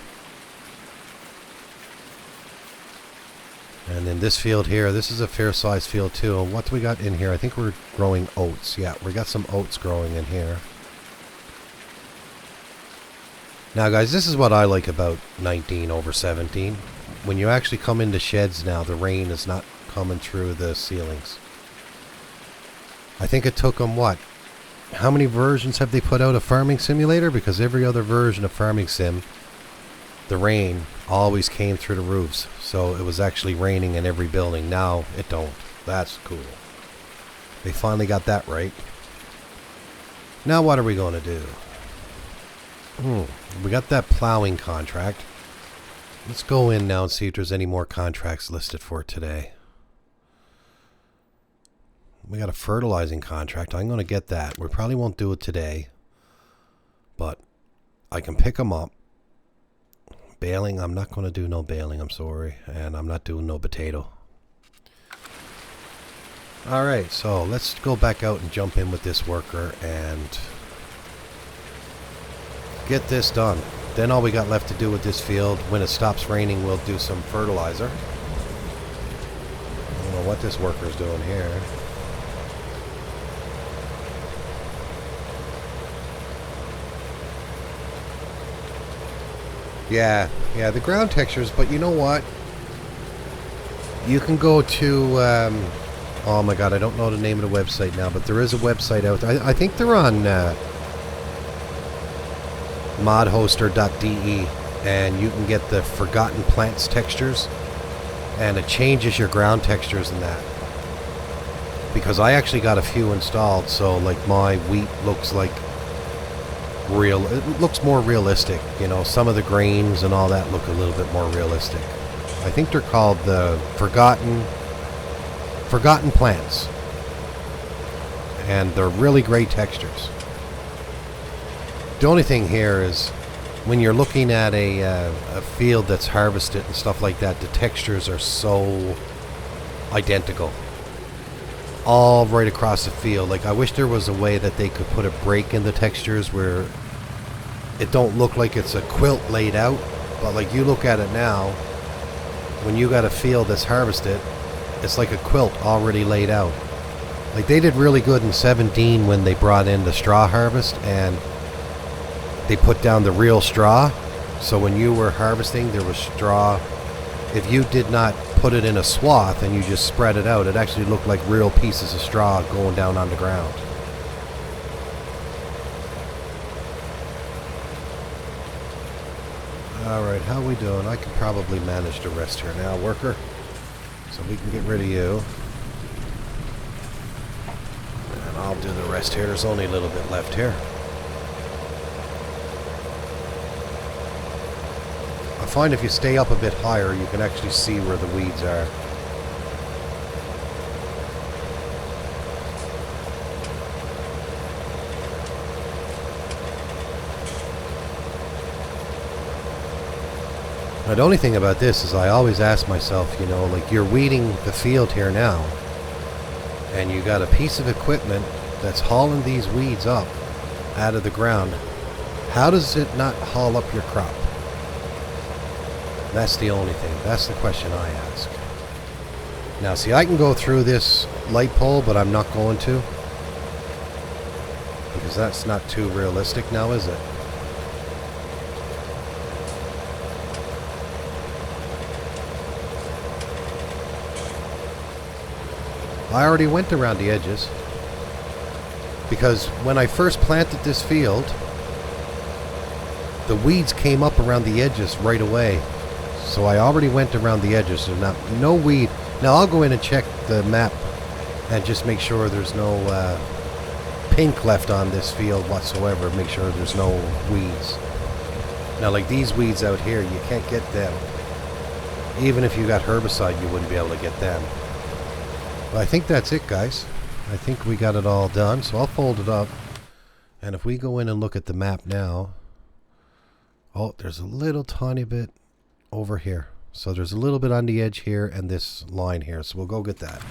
S1: And in this field here, this is a fair sized field too. And what do we got in here? I think we're growing oats. Yeah, we got some oats growing in here. Now guys, this is what I like about 19/17. When you actually come into sheds now, the rain is not coming through the ceilings. I think it took them, what? How many versions have they put out of Farming Simulator? Because every other version of Farming Sim, the rain always came through the roofs. So it was actually raining in every building. Now it don't. That's cool. They finally got that right. Now what are we going to do? We got that plowing contract. Let's go in now and see if there's any more contracts listed for today. We got a fertilizing contract. I'm going to get that. We probably won't do it today, but I can pick them up. Baling, I'm not going to do no baling, I'm sorry. And I'm not doing no potato. Alright, so let's go back out and jump in with this worker and get this done. Then all we got left to do with this field, when it stops raining, we'll do some fertilizer. I don't know what this worker's doing here. Yeah, the ground textures, but you know what? You can go to, oh my god, I don't know the name of the website now, but there is a website out there. I think they're on modhoster.de, and you can get the Forgotten Plants textures, and it changes your ground textures and that. Because I actually got a few installed, so like my wheat looks like real. It looks more realistic, you know. Some of the grains and all that look a little bit more realistic. I think they're called the Forgotten Plants, and they're really great textures. The only thing here is when you're looking at a field that's harvested and stuff like that, the textures are so identical all right across the field. Like, I wish there was a way that they could put a break in the textures where it don't look like it's a quilt laid out, but like you look at it now, when you got a field that's harvested, it's like a quilt already laid out. Like, they did really good in 17 when they brought in the straw harvest and they put down the real straw. So when you were harvesting, there was straw. If you did not put it in a swath and you just spread it out, it actually looked like real pieces of straw going down on the ground. Alright, how we doing? I can probably manage the rest here now, worker. So we can get rid of you. And I'll do the rest here. There's only a little bit left here. I find if you stay up a bit higher, you can actually see where the weeds are. Now, the only thing about this is I always ask myself, you know, like, you're weeding the field here now, and you got a piece of equipment that's hauling these weeds up out of the ground. How does it not haul up your crop? That's the only thing. That's the question I ask. Now, see, I can go through this light pole, but I'm not going to. Because that's not too realistic now, is it? I already went around the edges. Because when I first planted this field, the weeds came up around the edges right away. So I already went around the edges. So now, no weed. Now I'll go in and check the map and just make sure there's no pink left on this field whatsoever. Make sure there's no weeds. Now, like these weeds out here, you can't get them. Even if you got herbicide, you wouldn't be able to get them. But I think that's it, guys. I think we got it all done, so I'll fold it up. And if we go in and look at the map now, oh, there's a little tiny bit over here. So there's a little bit on the edge here and this line here, so we'll go get that.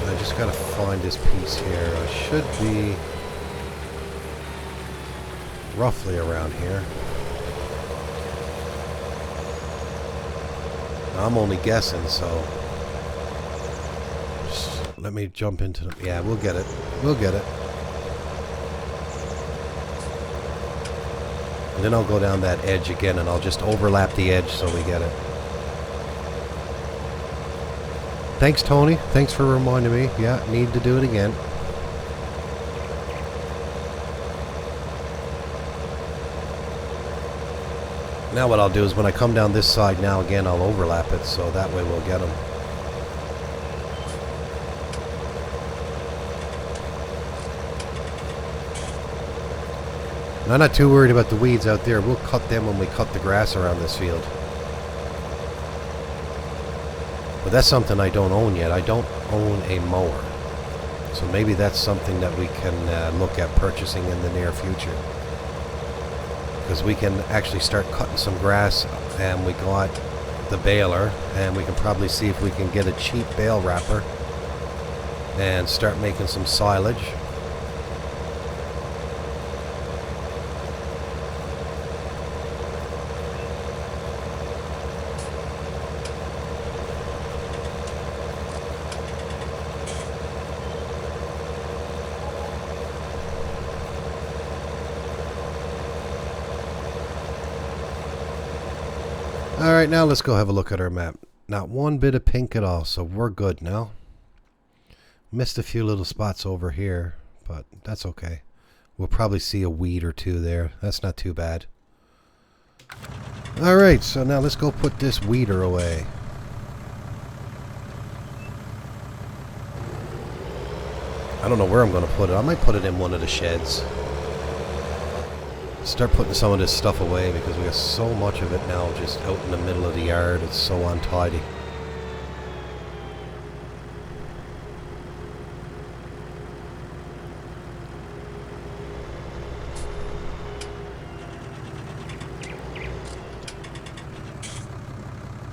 S1: I just gotta find this piece here. I should be roughly around here. I'm only guessing, so just let me jump into them. Yeah, we'll get it. We'll get it. And then I'll go down that edge again and I'll just overlap the edge so we get it. Thanks, Tony. Thanks for reminding me. Yeah, need to do it again. Now what I'll do is when I come down this side now again, I'll overlap it so that way we'll get them. And I'm not too worried about the weeds out there. We'll cut them when we cut the grass around this field. But that's something I don't own yet. I don't own a mower. So maybe that's something that we can look at purchasing in the near future. Because we can actually start cutting some grass, and we got the baler, and we can probably see if we can get a cheap bale wrapper and start making some silage. Alright, now let's go have a look at our map. Not one bit of pink at all, so we're good now. Missed a few little spots over here, but that's okay. We'll probably see a weed or two there. That's not too bad. Alright, so now let's go put this weeder away. I don't know where I'm going to put it. I might put it in one of the sheds. Start putting some of this stuff away because we got so much of it now just out in the middle of the yard. It's so untidy.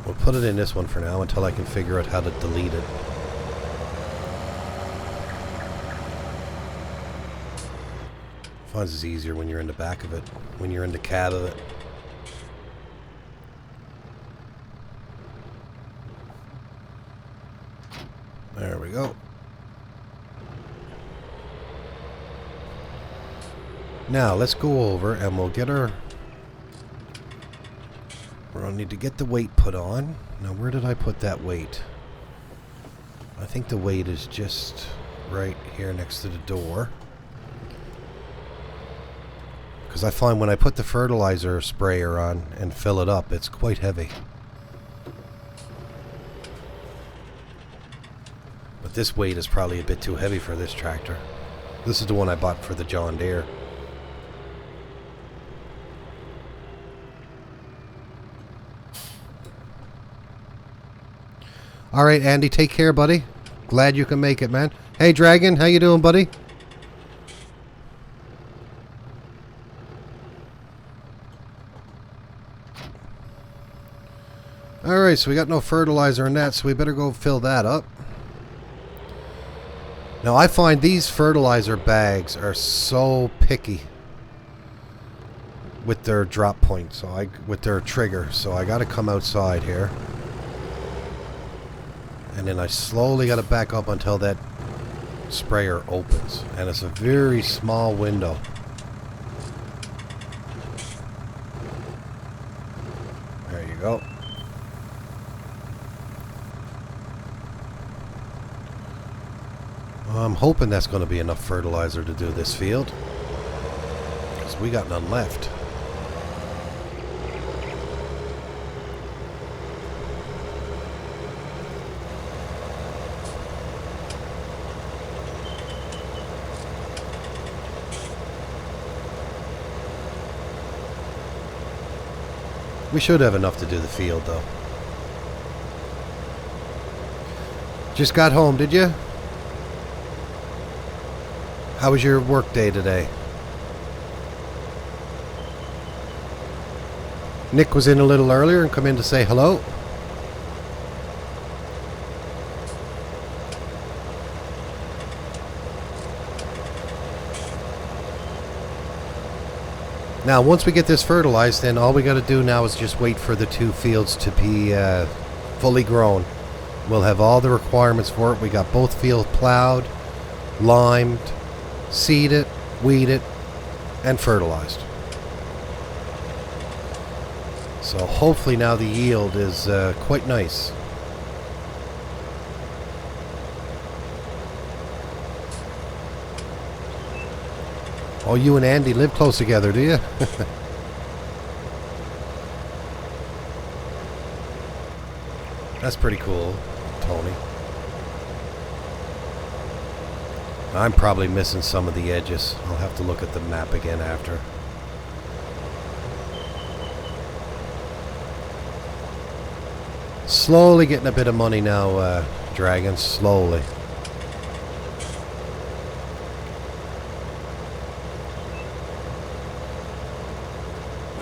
S1: We'll put it in this one for now until I can figure out how to delete it. Finds it's easier when you're in the back of it, when you're in the cab of it. There we go. Now let's go over and we'll get our... We're going to need to get the weight put on. Now where did I put that weight? I think the weight is just right here next to the door. Because I find when I put the fertilizer sprayer on and fill it up, it's quite heavy. But this weight is probably a bit too heavy for this tractor. This is the one I bought for the John Deere. Alright, Andy, take care, buddy. Glad you can make it, man. Hey, Dragon, how you doing, buddy? Alright, so we got no fertilizer in that, so we better go fill that up. Now, I find these fertilizer bags are so picky with their drop point, so with their trigger, so I got to come outside here. And then I slowly got to back up until that sprayer opens. And it's a very small window. There you go. I'm hoping that's going to be enough fertilizer to do this field. Because we got none left. We should have enough to do the field, though. Just got home, did you? How was your work day today? Nick was in a little earlier and come in to say hello. Now, once we get this fertilized, then all we got to do now is just wait for the 2 fields to be fully grown. We'll have all the requirements for it. We got both fields plowed, limed, seeded, weeded, and fertilized. So hopefully now the yield is quite nice. Oh, you and Andy live close together, do you? That's pretty cool, Tony. I'm probably missing some of the edges. I'll have to look at the map again after. Slowly getting a bit of money now, Dragon. Slowly.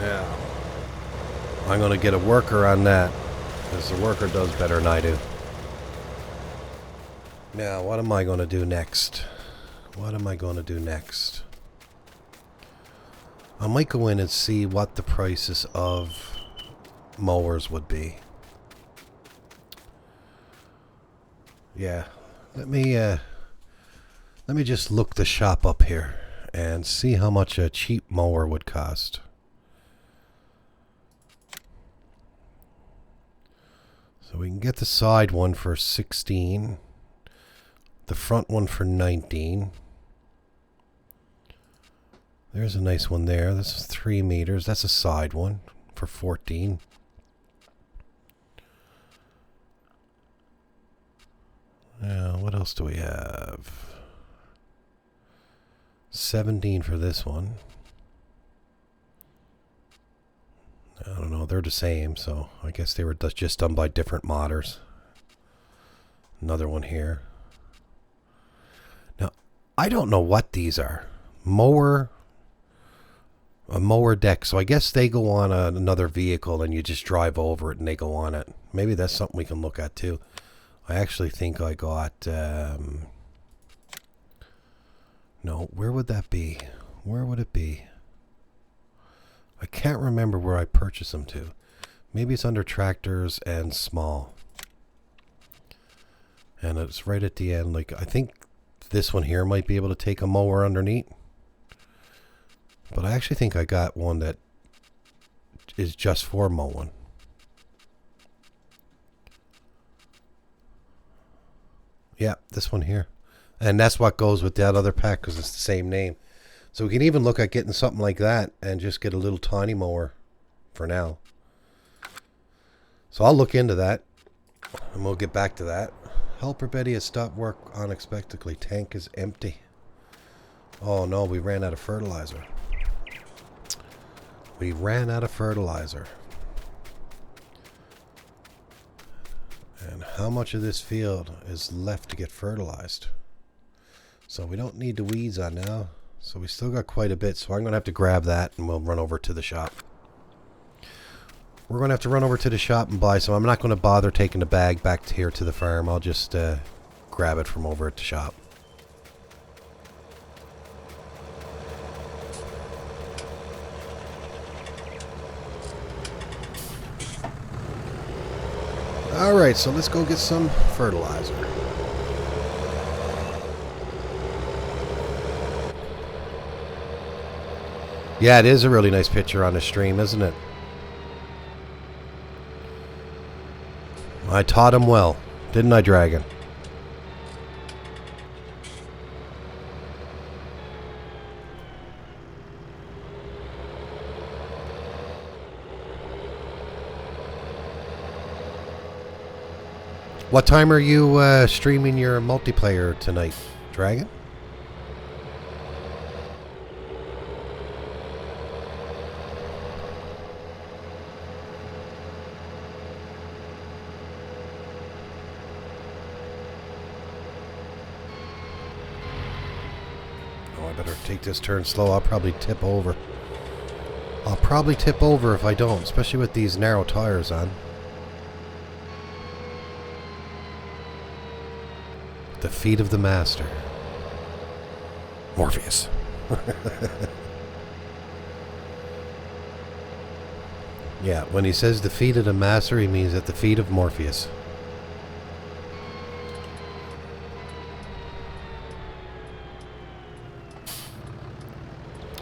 S1: Yeah. I'm going to get a worker on that, because the worker does better than I do. Now, what am I going to do next? What am I going to do next? I might go in and see what the prices of mowers would be. Yeah, let me just look the shop up here and see how much a cheap mower would cost. So we can get the side one for 16, the front one for 19. There's a nice one there. This is 3 meters. That's a side one for 14. Now, what else do we have? 17 for this one. I don't know. They're the same, so I guess they were just done by different modders. Another one here. Now, I don't know what these are. A mower deck. So I guess they go on another vehicle and you just drive over it and they go on it. Maybe that's something we can look at too. I actually think I got... no, where would that be? Where would it be? I can't remember where I purchased them to. Maybe it's under tractors and small. And it's right at the end. Like, I think this one here might be able to take a mower underneath. But I actually think I got one that is just for mowing. Yeah, this one here. And that's what goes with that other pack because it's the same name. So we can even look at getting something like that and just get a little tiny mower for now. So I'll look into that and we'll get back to that. Helper Betty has stopped work unexpectedly. Tank is empty. Oh no, we ran out of fertilizer. We ran out of fertilizer. And how much of this field is left to get fertilized? So we don't need the weeds on now. So we still got quite a bit. So I'm going to have to grab that and we'll run over to the shop. We're going to have to run over to the shop and buy some. I'm not going to bother taking the bag back here to the farm. I'll just grab it from over at the shop. Alright, so let's go get some fertilizer. Yeah, it is a really nice picture on the stream, isn't it? I taught him well, didn't I, Dragon? What time are you streaming your multiplayer tonight, Dragon? better take this turn slow. I'll probably tip over. I'll probably tip over if I don't, especially with these narrow tires on. The feet of the master. Morpheus. Yeah, when he says the feet of the master, he means at the feet of Morpheus.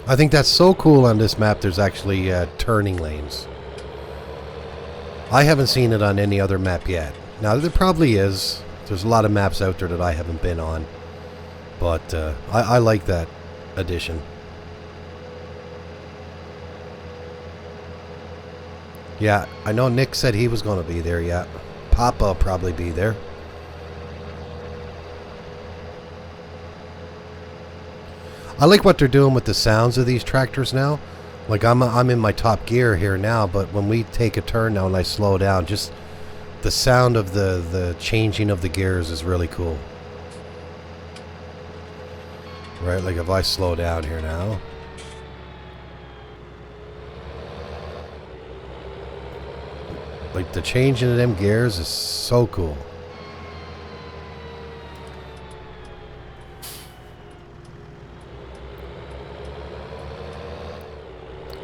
S1: I think that's so cool on this map. There's actually turning lanes. I haven't seen it on any other map yet. Now, there probably is. There's a lot of maps out there that I haven't been on. But I like that addition. Yeah, I know Nick said he was going to be there, yeah. Papa will probably be there. I like what they're doing with the sounds of these tractors now. Like I'm in my top gear here now, but when we take a turn now and I slow down, just the sound of the changing of the gears is really cool. Right, like if I slow down here now. Like the changing of them gears is so cool.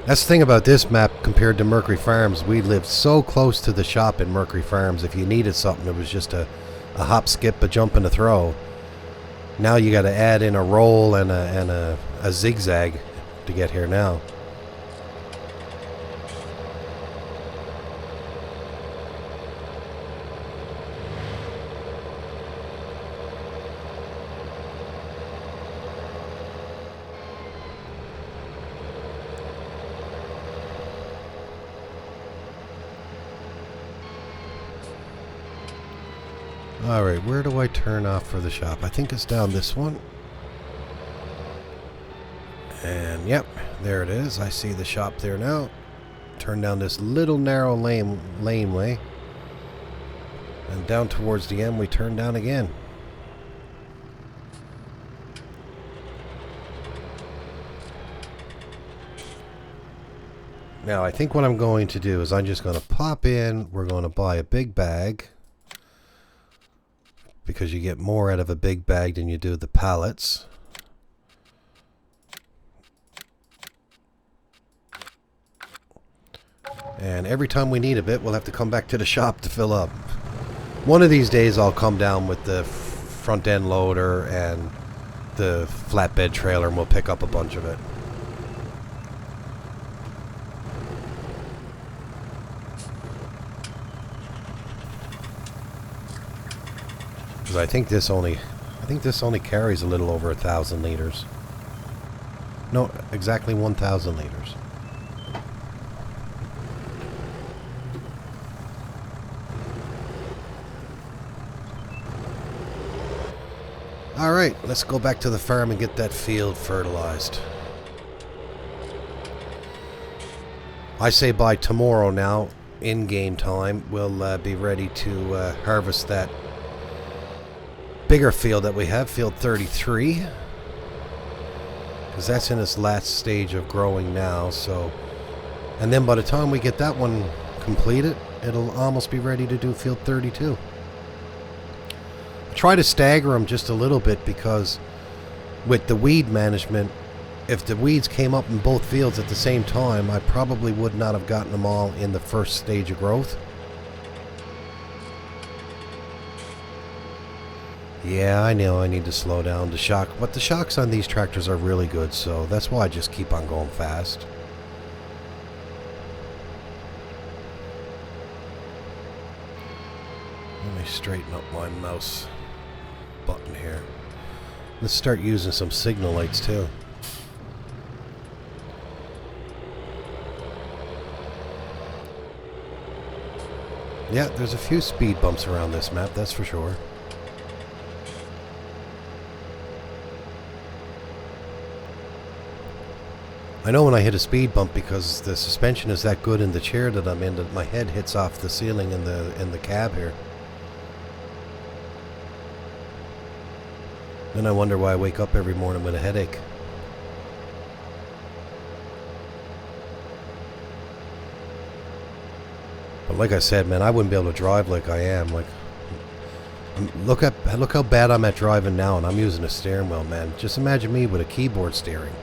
S1: That's the thing about this map compared to Mercury Farms. We lived so close to the shop in Mercury Farms. If you needed something, it was just a hop, skip, a jump, and a throw. Now you got to add in a roll and a zigzag to get here now. Alright, where do I turn off for the shop? I think it's down this one. And yep, there it is. I see the shop there now. Turn down this little narrow laneway. And down towards the end we turn down again. Now I think what I'm going to do is I'm just going to pop in. We're going to buy a big bag. Because you get more out of a big bag than you do the pallets. And every time we need a bit, we'll have to come back to the shop to fill up. One of these days I'll come down with the front end loader and the flatbed trailer and we'll pick up a bunch of it. Because I think this only carries a little over 1,000 liters. No, exactly 1,000 liters. Alright, let's go back to the farm and get that field fertilized. I say by tomorrow now, in game time, we'll be ready to harvest that bigger field that we have, field 33, because that's in its last stage of growing now. So, and then by the time we get that one completed, it'll almost be ready to do field 32. I try to stagger them just a little bit because with the weed management, if the weeds came up in both fields at the same time, I probably would not have gotten them all in the first stage of growth. Yeah, I know I need to slow down the shock, but the shocks on these tractors are really good, so that's why I just keep on going fast. Let me straighten up my mouse button here. Let's start using some signal lights too. Yeah, there's a few speed bumps around this map, that's for sure. I know when I hit a speed bump because the suspension is that good in the chair that I'm in that my head hits off the ceiling in the cab here. Then I wonder why I wake up every morning with a headache. Like I said, man, I wouldn't be able to drive like I am. Like, look how bad I'm at driving now, and I'm using a steering wheel, man. Just imagine me with a keyboard steering.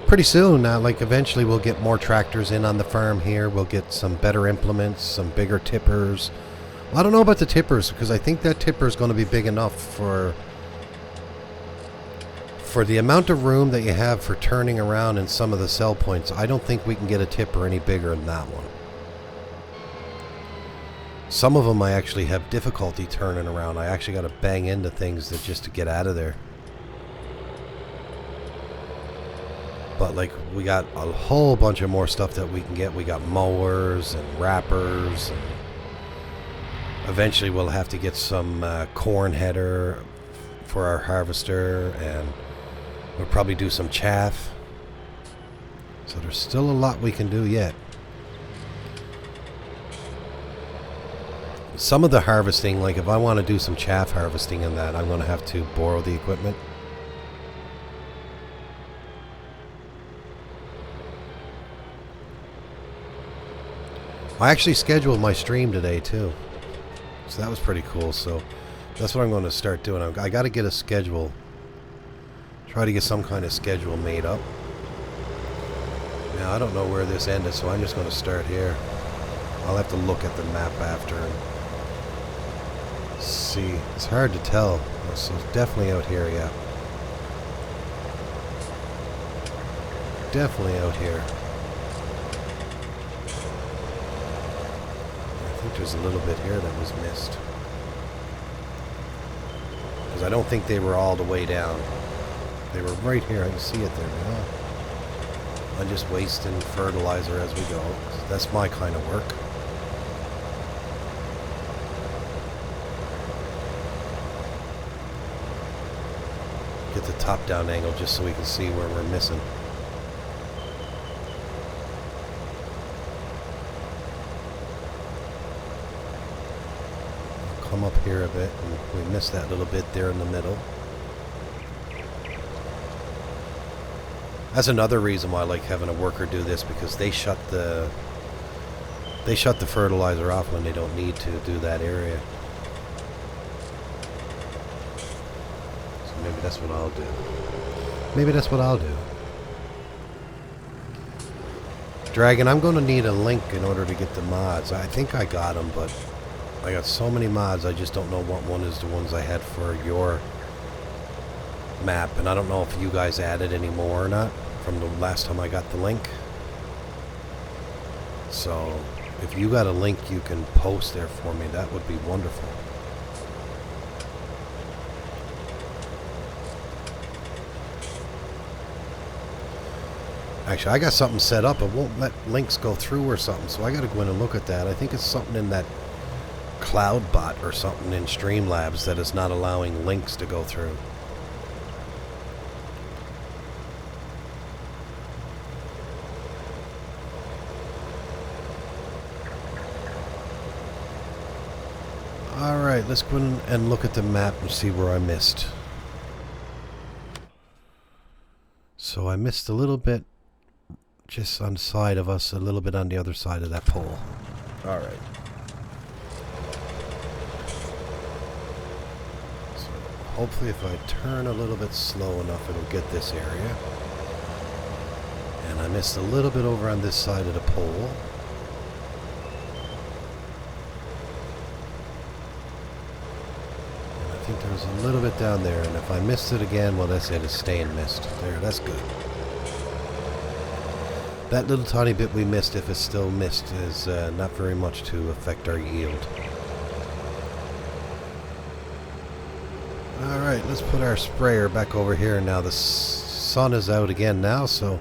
S1: Pretty soon, like eventually we'll get more tractors in on the farm here. We'll get some better implements, some bigger tippers. Well, I don't know about the tippers, because I think that tipper is going to be big enough for the amount of room that you have for turning around in some of the sell points. I don't think we can get a tipper any bigger than that one. Some of them I actually have difficulty turning around. I actually got to bang into things just to get out of there. But like, we got a whole bunch of more stuff that we can get. We got mowers and wrappers, and eventually we'll have to get some corn header for our harvester, and we'll probably do some chaff. So there's still a lot we can do yet. Some of the harvesting, like if I want to do some chaff harvesting in that, I'm going to have to borrow the equipment. I actually scheduled my stream today too, so that was pretty cool. So that's what I'm going to start doing. I got to get a schedule, try to get some kind of schedule made up. Now I don't know where this ended, so I'm just going to start here. I'll have to look at the map after and see. It's hard to tell. So it's definitely out here, yeah. Definitely out here. I think there's a little bit here that was missed. Because I don't think they were all the way down. They were right here. I can see it there now. I'm just wasting fertilizer as we go. That's my kind of work. Get the top-down angle just so we can see where we're missing. Come up here a bit, and we missed that little bit there in the middle. That's another reason why I like having a worker do this, because they shut the fertilizer off when they don't need to do that area. So maybe that's what I'll do. Maybe that's what I'll do. Dragon, I'm going to need a link in order to get the mods. I think I got them, but I got so many mods, I just don't know what one is the ones I had for your map, and I don't know if you guys added any more or not from the last time I got the link. So if you got a link you can post there for me, that would be wonderful. Actually, I got something set up. It won't let links go through or something, so I got to go in and look at that. I think it's something in that cloud bot or something in Streamlabs that is not allowing links to go through. Alright, let's go in and look at the map and see where I missed. So I missed a little bit just on the side of us, a little bit on the other side of that pole. Alright. So hopefully if I turn a little bit slow enough it'll get this area. And I missed a little bit over on this side of the pole. I think there's a little bit down there, and if I missed it again, well, that's it. It's staying missed. There, that's good. That little tiny bit we missed, if it's still missed, is not very much to affect our yield. Alright, let's put our sprayer back over here. Now the sun is out again now, so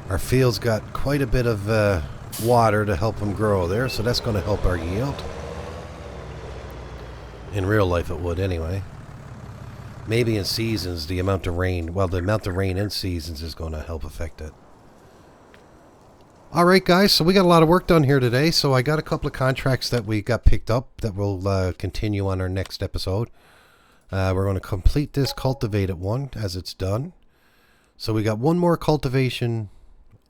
S1: our field's got quite a bit of water to help them grow there, so that's going to help our yield. In real life it would anyway. Maybe in seasons, the amount of rain, well, the amount of rain in seasons is going to help affect it. All right, guys, so we got a lot of work done here today. So I got a couple of contracts that we got picked up that will continue on our next episode. We're going to complete this cultivated one as it's done. So we got one more cultivation,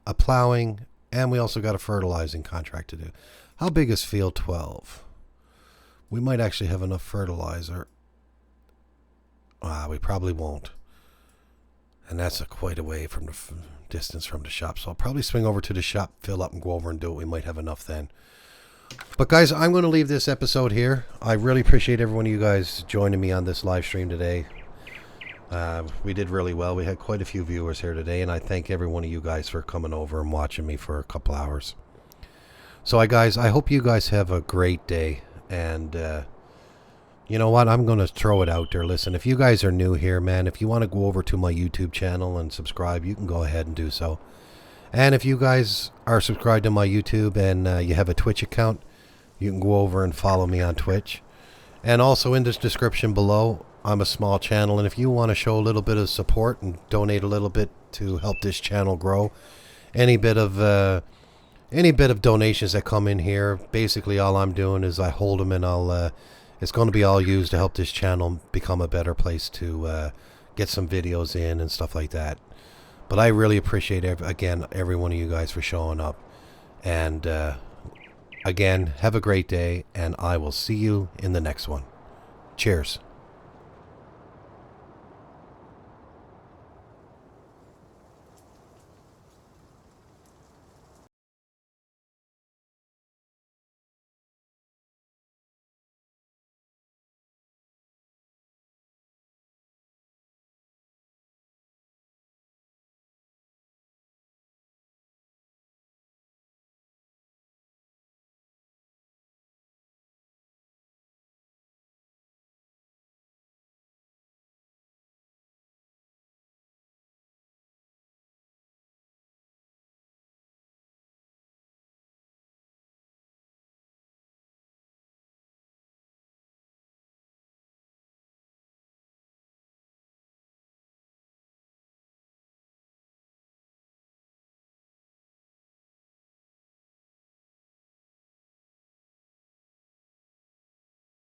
S1: a plowing, and we also got a fertilizing contract to do. How big is field 12? We might actually have enough fertilizer. We probably won't. And that's quite a way from the distance from the shop. So I'll probably swing over to the shop, fill up, and go over and do it. We might have enough then. But guys, I'm going to leave this episode here. I really appreciate every one of you guys joining me on this live stream today. We did really well. We had quite a few viewers here today, and I thank every one of you guys for coming over and watching me for a couple hours. So guys, I hope you guys have a great day. And you know what? I'm going to throw it out there. Listen, if you guys are new here, man, if you want to go over to my YouTube channel and subscribe, you can go ahead and do so. And if you guys are subscribed to my YouTube and you have a Twitch account, you can go over and follow me on Twitch. And also in this description below, I'm a small channel, and if you want to show a little bit of support and donate a little bit to help this channel grow, any bit of donations that come in here, basically all I'm doing is I hold them, and it's going to be all used to help this channel become a better place to get some videos in and stuff like that. But I really appreciate, again, every one of you guys for showing up. And again, have a great day, and I will see you in the next one. Cheers.